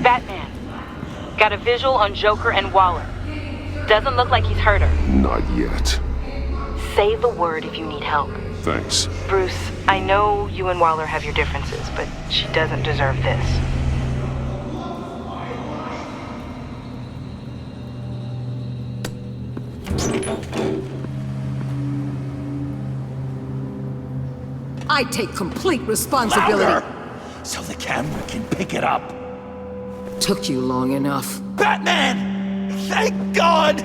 Batman, got a visual on Joker and Waller. Doesn't look like he's hurt her. Not yet. Say the word if you need help. Thanks. Bruce, I know you and Waller have your differences, but she doesn't deserve this. I take complete responsibility. Louder! So the camera can pick it up. Took you long enough. Batman! Thank God!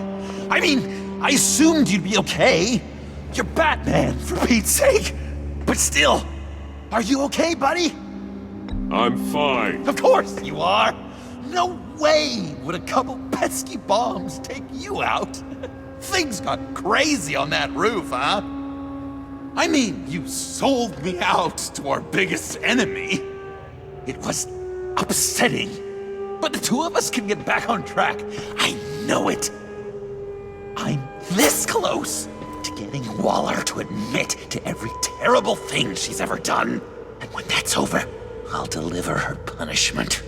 I mean, I assumed you'd be okay. You're Batman, for Pete's sake. But still, are you okay, buddy? I'm fine. Of course you are. No way would a couple pesky bombs take you out. Things got crazy on that roof, huh? I mean, you sold me out to our biggest enemy. It was upsetting. But the two of us can get back on track. I know it. I'm this close to getting Waller to admit to every terrible thing she's ever done. And when that's over, I'll deliver her punishment.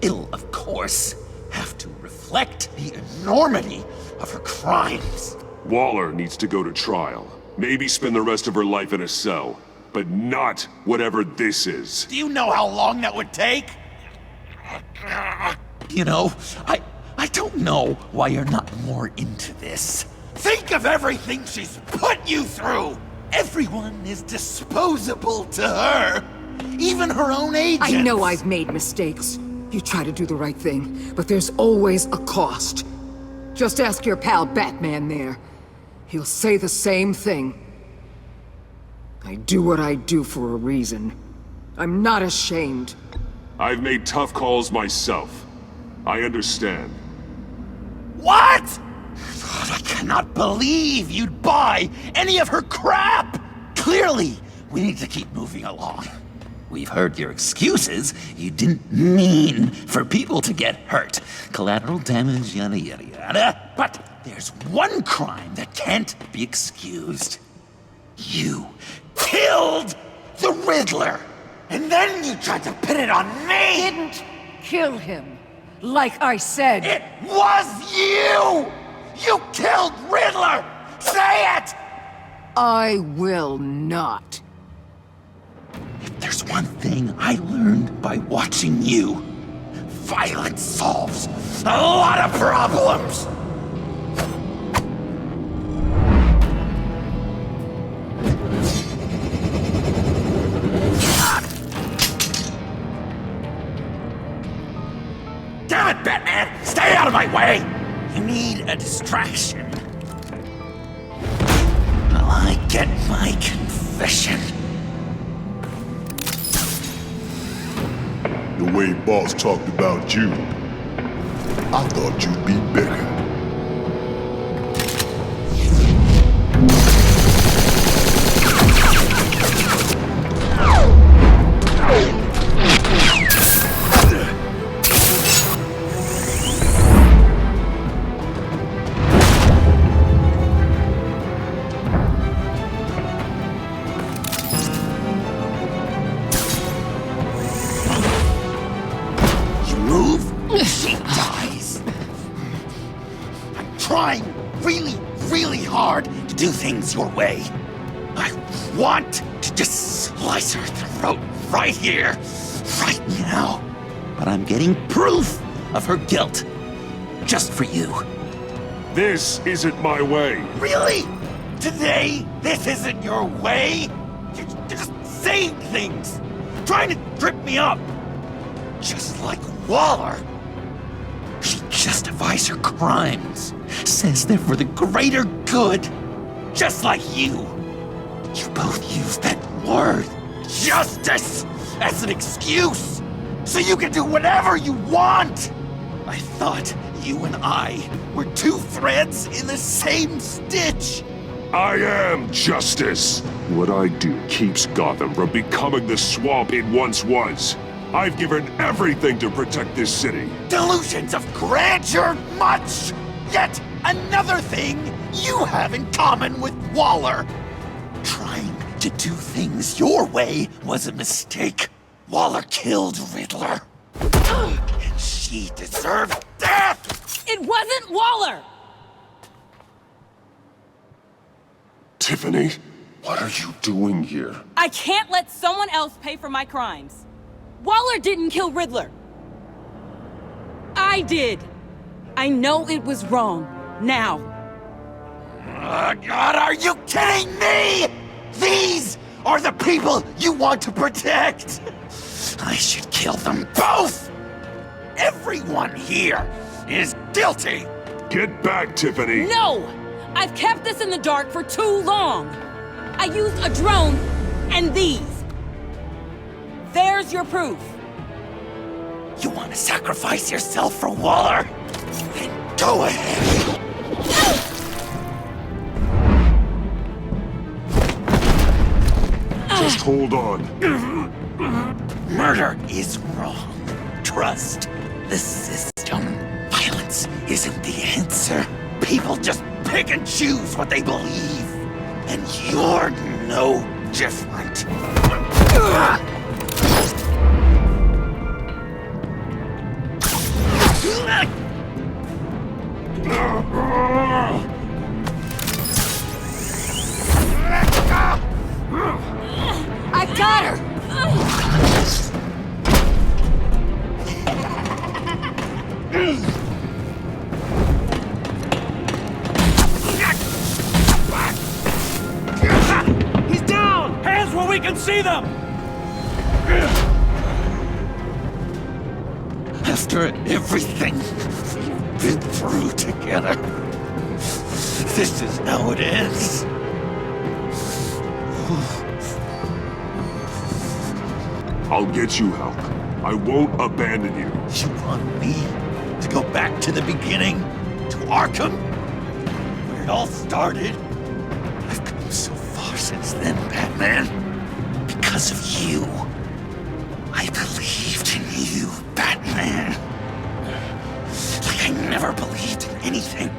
It'll, of course, have to reflect the enormity of her crimes. Waller needs to go to trial. Maybe spend the rest of her life in a cell. But not whatever this is. Do you know how long that would take? You know, I don't know why you're not more into this. Think of everything she's put you through! Everyone is disposable to her. Even her own agents. I know I've made mistakes. You try to do the right thing, but there's always a cost. Just ask your pal Batman there. He'll say the same thing. I do what I do for a reason. I'm not ashamed. I've made tough calls myself. I understand. What? God, I cannot believe you'd buy any of her crap! Clearly, we need to keep moving along. We've heard your excuses. You didn't mean for people to get hurt. Collateral damage, yada yada yada. But there's one crime that can't be excused. You killed the Riddler! And then you tried to pin it on me! Didn't kill him. Like I said. It was you! You killed Riddler! Say it! I will not. If there's one thing I learned by watching you, violence solves a lot of problems! Damn it, Batman! Stay out of my way! You need a distraction. While I get my confession. The way Boss talked about you, I thought you'd be bigger. She dies. I'm trying really hard to do things your way. I want to just slice her throat right here, right now. But I'm getting proof of her guilt. Just for you. This isn't my way. Really? Today, this isn't your way? You're just saying things, trying to trip me up. Just like Waller. She justifies her crimes, says they're for the greater good, just like you. You both use that word, justice, as an excuse, so you can do whatever you want. I thought you and I were two threads in the same stitch. I am justice. What I do keeps Gotham from becoming the swamp it once was. I've given everything to protect this city. Delusions of grandeur much! Yet another thing you have in common with Waller. Trying to do things your way was a mistake. Waller killed Riddler. And she deserved death! It wasn't Waller! Tiffany, what are you doing here? I can't let someone else pay for my crimes. Waller didn't kill Riddler. I did. I know it was wrong. Now. God, are you kidding me? These are the people you want to protect. I should kill them both. Everyone here is guilty. Get back, Tiffany. No! I've kept this in the dark for too long. I used a drone and these. There's your proof. You want to sacrifice yourself for Waller? Then go ahead. Just hold on. Murder is wrong. Trust the system. Violence isn't the answer. People just pick and choose what they believe. And you're no different. I got her! He's down! Hands where we can see them! After everything we've been through together, this is how it ends. I'll get you help. I won't abandon you. You want me to go back to the beginning? To Arkham? Where it all started? I've come so far since then, Batman. Because of you. I believed in you, Batman. Like I never believed in anything.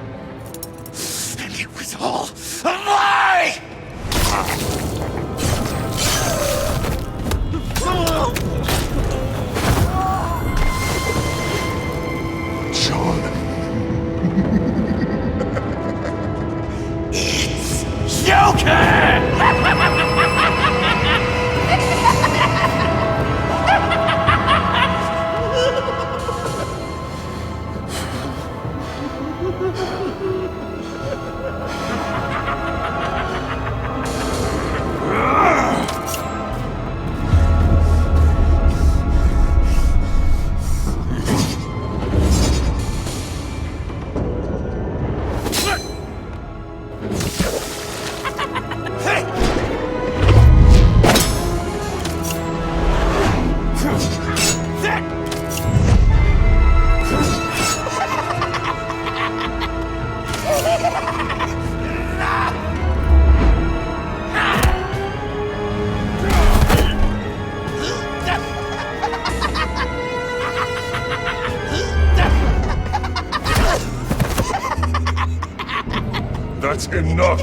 And it was all a lie! John. It's Joker! That's enough!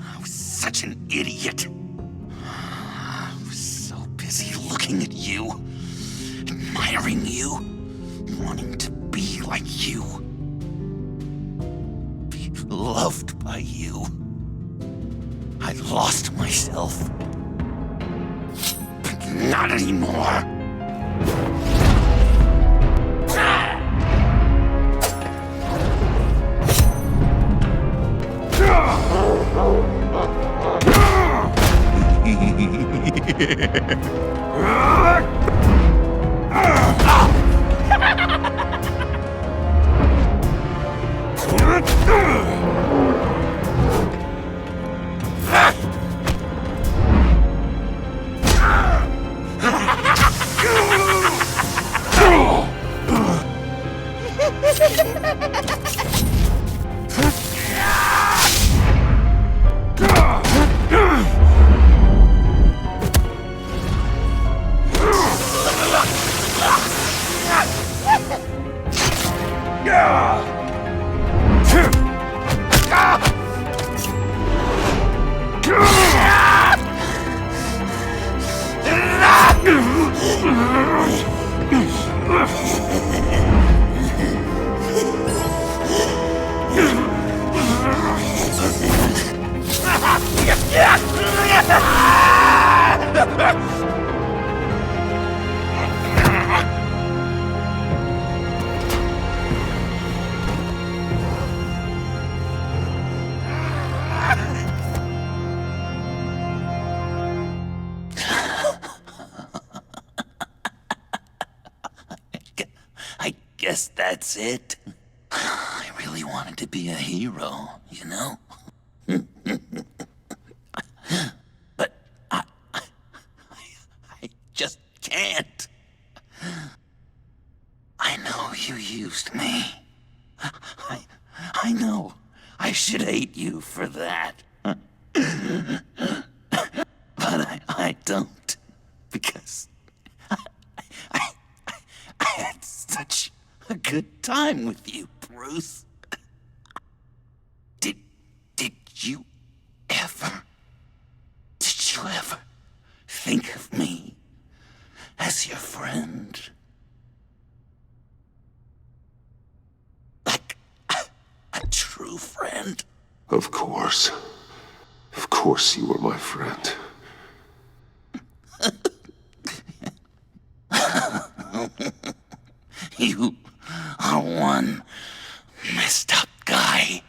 I was such an idiot. I was so busy looking at you, admiring you, wanting to be like you, be loved by you. I lost myself. But not anymore. I guess that's it. I really wanted to be a hero, you know? But I just can't. I know you used me. I know I should hate you for that. But I don't. Because I had such a good time with you, Bruce. Did you ever think of me as your friend? Like a true friend? Of course. Of course you were my friend. You are one messed up guy.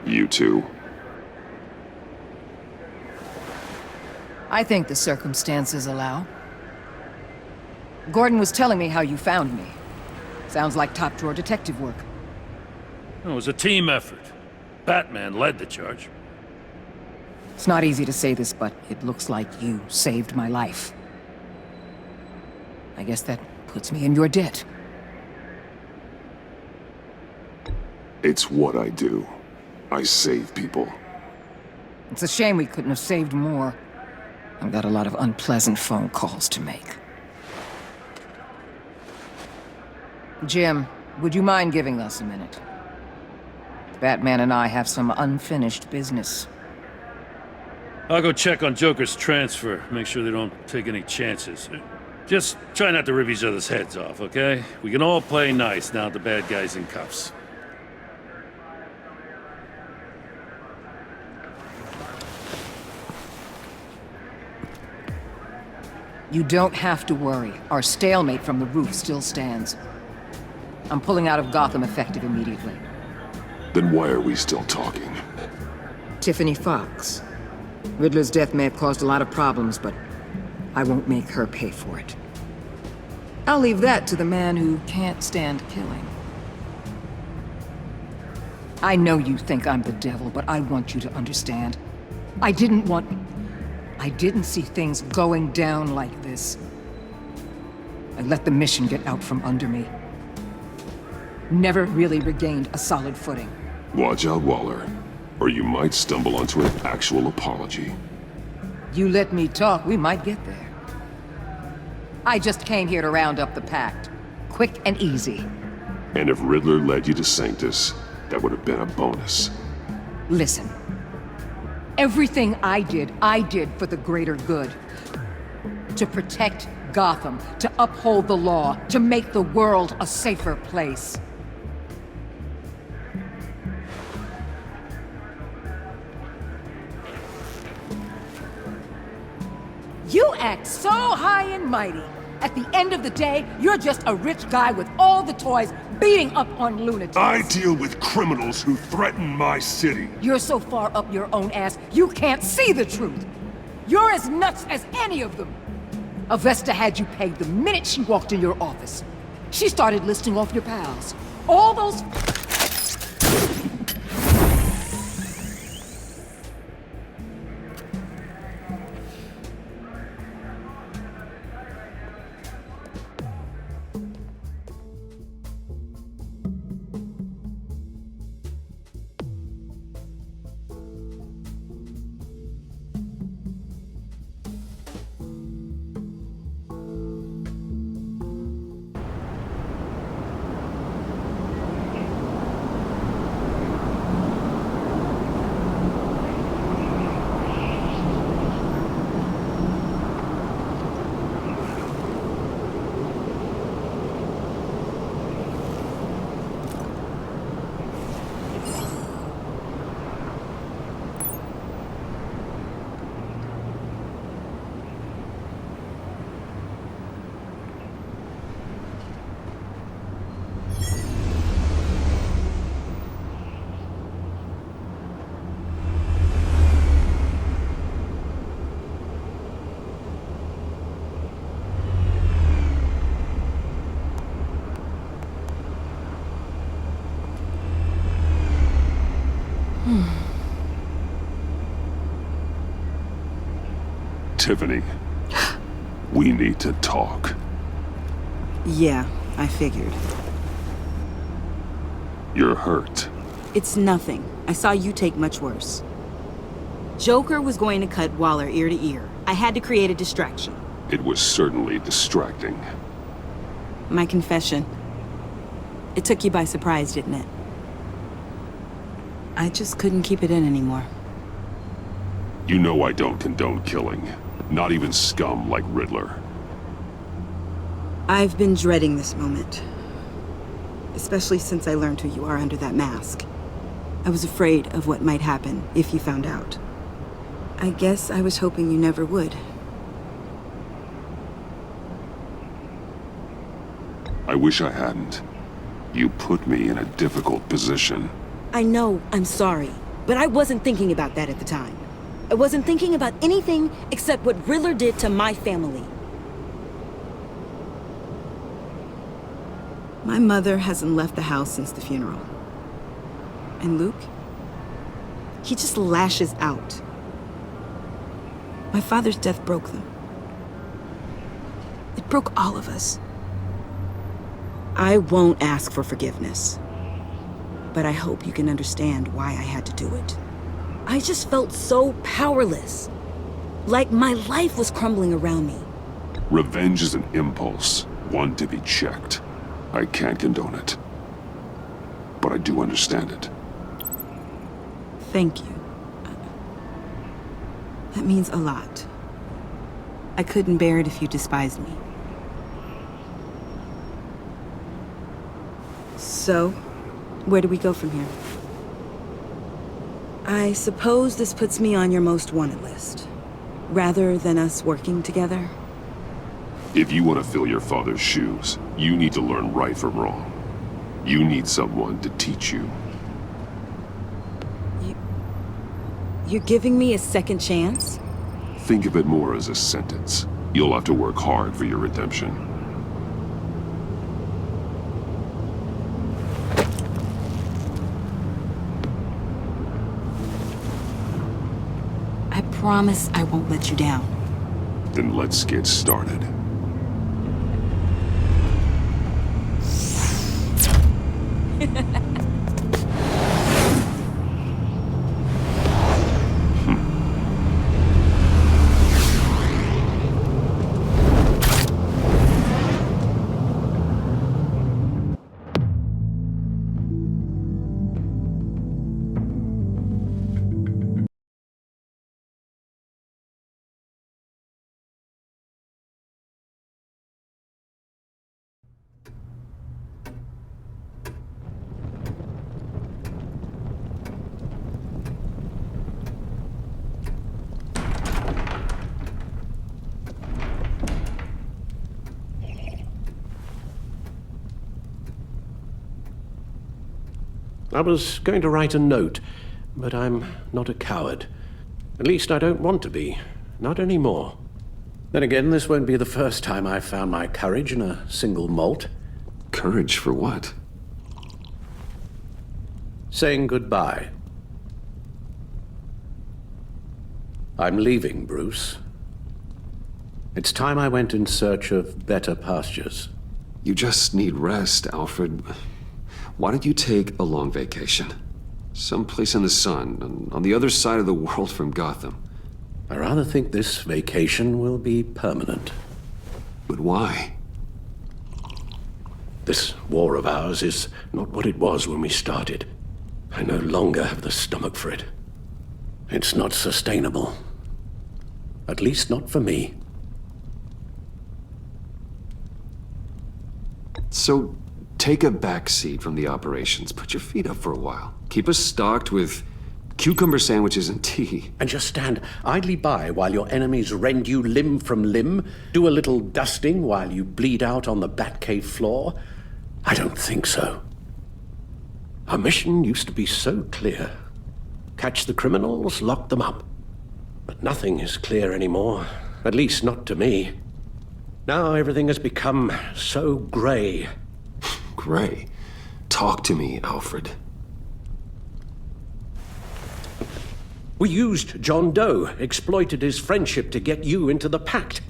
You too? I think the circumstances allow. Gordon was telling me how you found me. Sounds like top-drawer detective work. It was a team effort. Batman led the charge. It's not easy to say this, but it looks like you saved my life. I guess that puts me in your debt. It's what I do. I save people. It's a shame we couldn't have saved more. I've got a lot of unpleasant phone calls to make. Jim, would you mind giving us a minute? Batman and I have some unfinished business. I'll go check on Joker's transfer, make sure they don't take any chances. Just try not to rip each other's heads off, okay? We can all play nice now that the bad guy's in cuffs. You don't have to worry. Our stalemate from the roof still stands. I'm pulling out of Gotham effective immediately. Then why are we still talking? Tiffany Fox. Riddler's death may have caused a lot of problems, but I won't make her pay for it. I'll leave that to the man who can't stand killing. I know you think I'm the devil, but I want you to understand. I didn't see things going down like this. I let the mission get out from under me. Never really regained a solid footing. Watch out, Waller, or you might stumble onto an actual apology. You let me talk, we might get there. I just came here to round up the pact. Quick and easy. And if Riddler led you to Sanctus, that would have been a bonus. Listen. Everything I did for the greater good. To protect Gotham, to uphold the law, to make the world a safer place. You act so high and mighty. At the end of the day, you're just a rich guy with all the toys beating up on lunatics. I deal with criminals who threaten my city. You're so far up your own ass, you can't see the truth. You're as nuts as any of them. Avesta had you pegged the minute she walked in your office. She started listing off your pals. All those... Tiffany, we need to talk. Yeah, I figured. You're hurt. It's nothing. I saw you take much worse. Joker was going to cut Waller ear to ear. I had to create a distraction. It was certainly distracting. My confession. It took you by surprise, didn't it? I just couldn't keep it in anymore. You know I don't condone killing. Not even scum like Riddler. I've been dreading this moment. Especially since I learned who you are under that mask. I was afraid of what might happen if you found out. I guess I was hoping you never would. I wish I hadn't. You put me in a difficult position. I know, I'm sorry. But I wasn't thinking about that at the time. I wasn't thinking about anything except what Riddler did to my family. My mother hasn't left the house since the funeral. And Luke? He just lashes out. My father's death broke them. It broke all of us. I won't ask for forgiveness. But I hope you can understand why I had to do it. I just felt so powerless. Like my life was crumbling around me. Revenge is an impulse, one to be checked. I can't condone it. But I do understand it. Thank you. That means a lot. I couldn't bear it if you despised me. So, where do we go from here? I suppose this puts me on your most wanted list, rather than us working together. If you want to fill your father's shoes, you need to learn right from wrong. You need someone to teach you. You're giving me a second chance? Think of it more as a sentence. You'll have to work hard for your redemption. I promise I won't let you down. Then let's get started. I was going to write a note, but I'm not a coward. At least I don't want to be. Not anymore. Then again, this won't be the first time I've found my courage in a single malt. Courage for what? Saying goodbye. I'm leaving, Bruce. It's time I went in search of better pastures. You just need rest, Alfred. Why don't you take a long vacation? Someplace in the sun, on the other side of the world from Gotham. I rather think this vacation will be permanent. But why? This war of ours is not what it was when we started. I no longer have the stomach for it. It's not sustainable. At least not for me. So, take a back seat from the operations. Put your feet up for a while. Keep us stocked with cucumber sandwiches and tea. And just stand idly by while your enemies rend you limb from limb? Do a little dusting while you bleed out on the Batcave floor? I don't think so. Our mission used to be so clear. Catch the criminals, lock them up. But nothing is clear anymore. At least not to me. Now everything has become so gray. Gray? Talk to me, Alfred. We used John Doe, exploited his friendship to get you into the pact.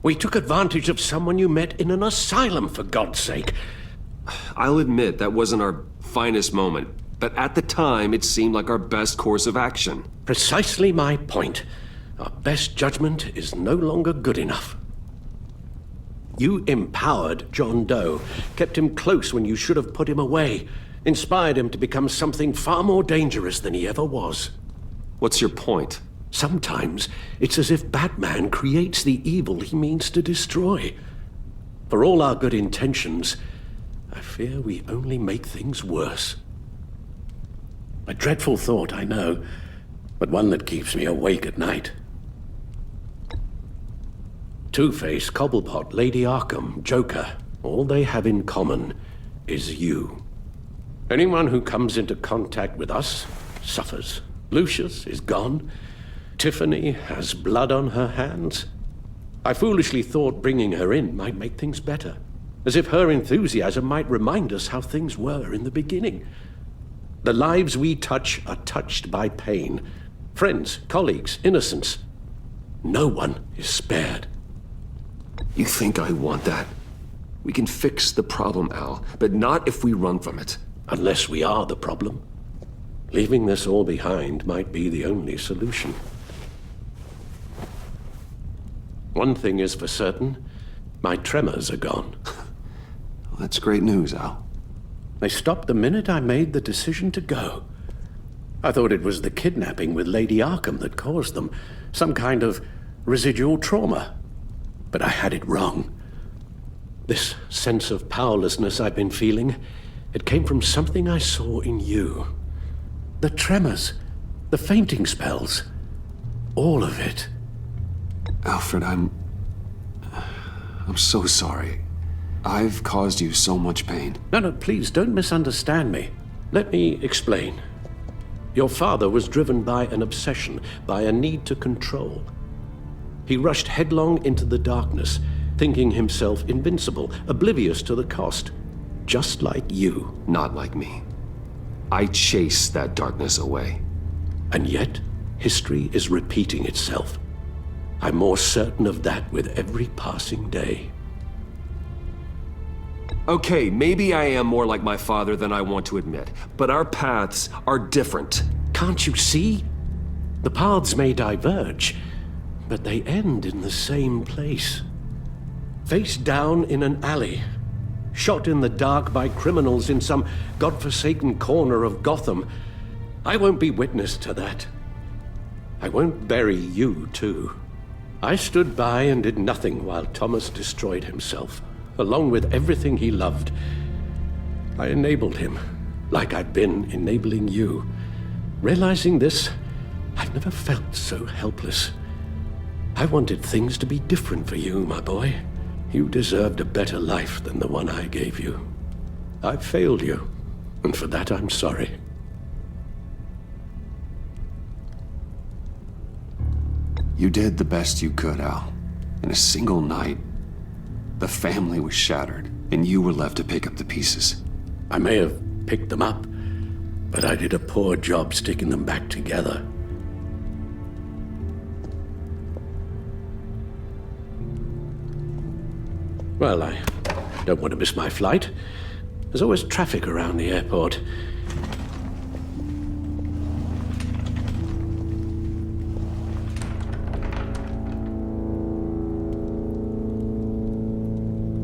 We took advantage of someone you met in an asylum, for God's sake. I'll admit that wasn't our finest moment, but at the time it seemed like our best course of action. Precisely my point. Our best judgment is no longer good enough. You empowered John Doe, kept him close when you should have put him away, inspired him to become something far more dangerous than he ever was. What's your point? Sometimes it's as if Batman creates the evil he means to destroy. For all our good intentions, I fear we only make things worse. A dreadful thought, I know, but one that keeps me awake at night. Two-Face, Cobblepot, Lady Arkham, Joker, all they have in common is you. Anyone who comes into contact with us suffers. Lucius is gone. Tiffany has blood on her hands. I foolishly thought bringing her in might make things better, as if her enthusiasm might remind us how things were in the beginning. The lives we touch are touched by pain. Friends, colleagues, innocents. No one is spared. You think I want that? We can fix the problem, Al, but not if we run from it. Unless we are the problem. Leaving this all behind might be the only solution. One thing is for certain, my tremors are gone. Well, that's great news, Al. They stopped the minute I made the decision to go. I thought it was the kidnapping with Lady Arkham that caused them, some kind of residual trauma. But I had it wrong. This sense of powerlessness I've been feeling, it came from something I saw in you. The tremors, the fainting spells, all of it. Alfred, I'm so sorry. I've caused you so much pain. No, please don't misunderstand me. Let me explain. Your father was driven by an obsession, by a need to control. He rushed headlong into the darkness, thinking himself invincible, oblivious to the cost. Just like you. Not like me. I chased that darkness away. And yet, history is repeating itself. I'm more certain of that with every passing day. Okay, maybe I am more like my father than I want to admit, but our paths are different. Can't you see? The paths may diverge, but they end in the same place. Face down in an alley, shot in the dark by criminals in some godforsaken corner of Gotham. I won't be witness to that. I won't bury you, too. I stood by and did nothing while Thomas destroyed himself, along with everything he loved. I enabled him, like I've been enabling you. Realizing this, I've never felt so helpless. I wanted things to be different for you, my boy. You deserved a better life than the one I gave you. I failed you, and for that I'm sorry. You did the best you could, Al. In a single night, the family was shattered, and you were left to pick up the pieces. I may have picked them up, but I did a poor job sticking them back together. Well, I don't want to miss my flight. There's always traffic around the airport.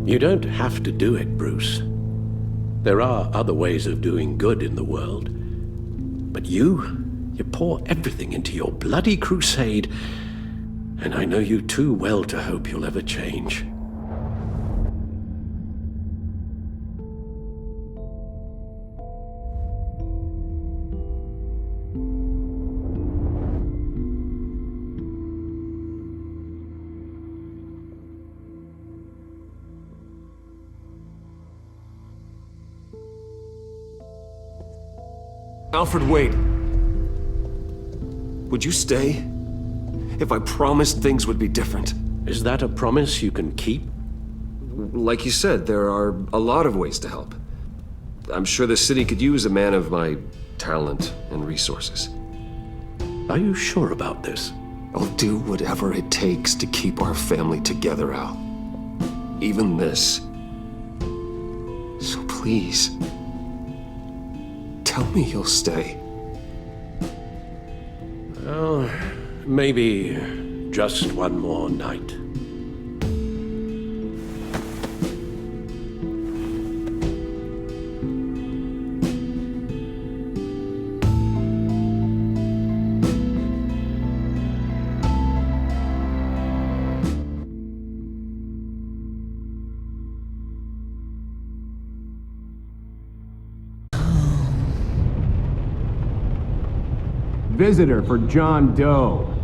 You don't have to do it, Bruce. There are other ways of doing good in the world. But you pour everything into your bloody crusade, and I know you too well to hope you'll ever change. Alfred, wait. Would you stay? If I promised things would be different. Is that a promise you can keep? Like you said, there are a lot of ways to help. I'm sure the city could use a man of my talent and resources. Are you sure about this? I'll do whatever it takes to keep our family together, Al. Even this. So please, tell me you'll stay. Well, maybe just one more night. Visitor for John Doe.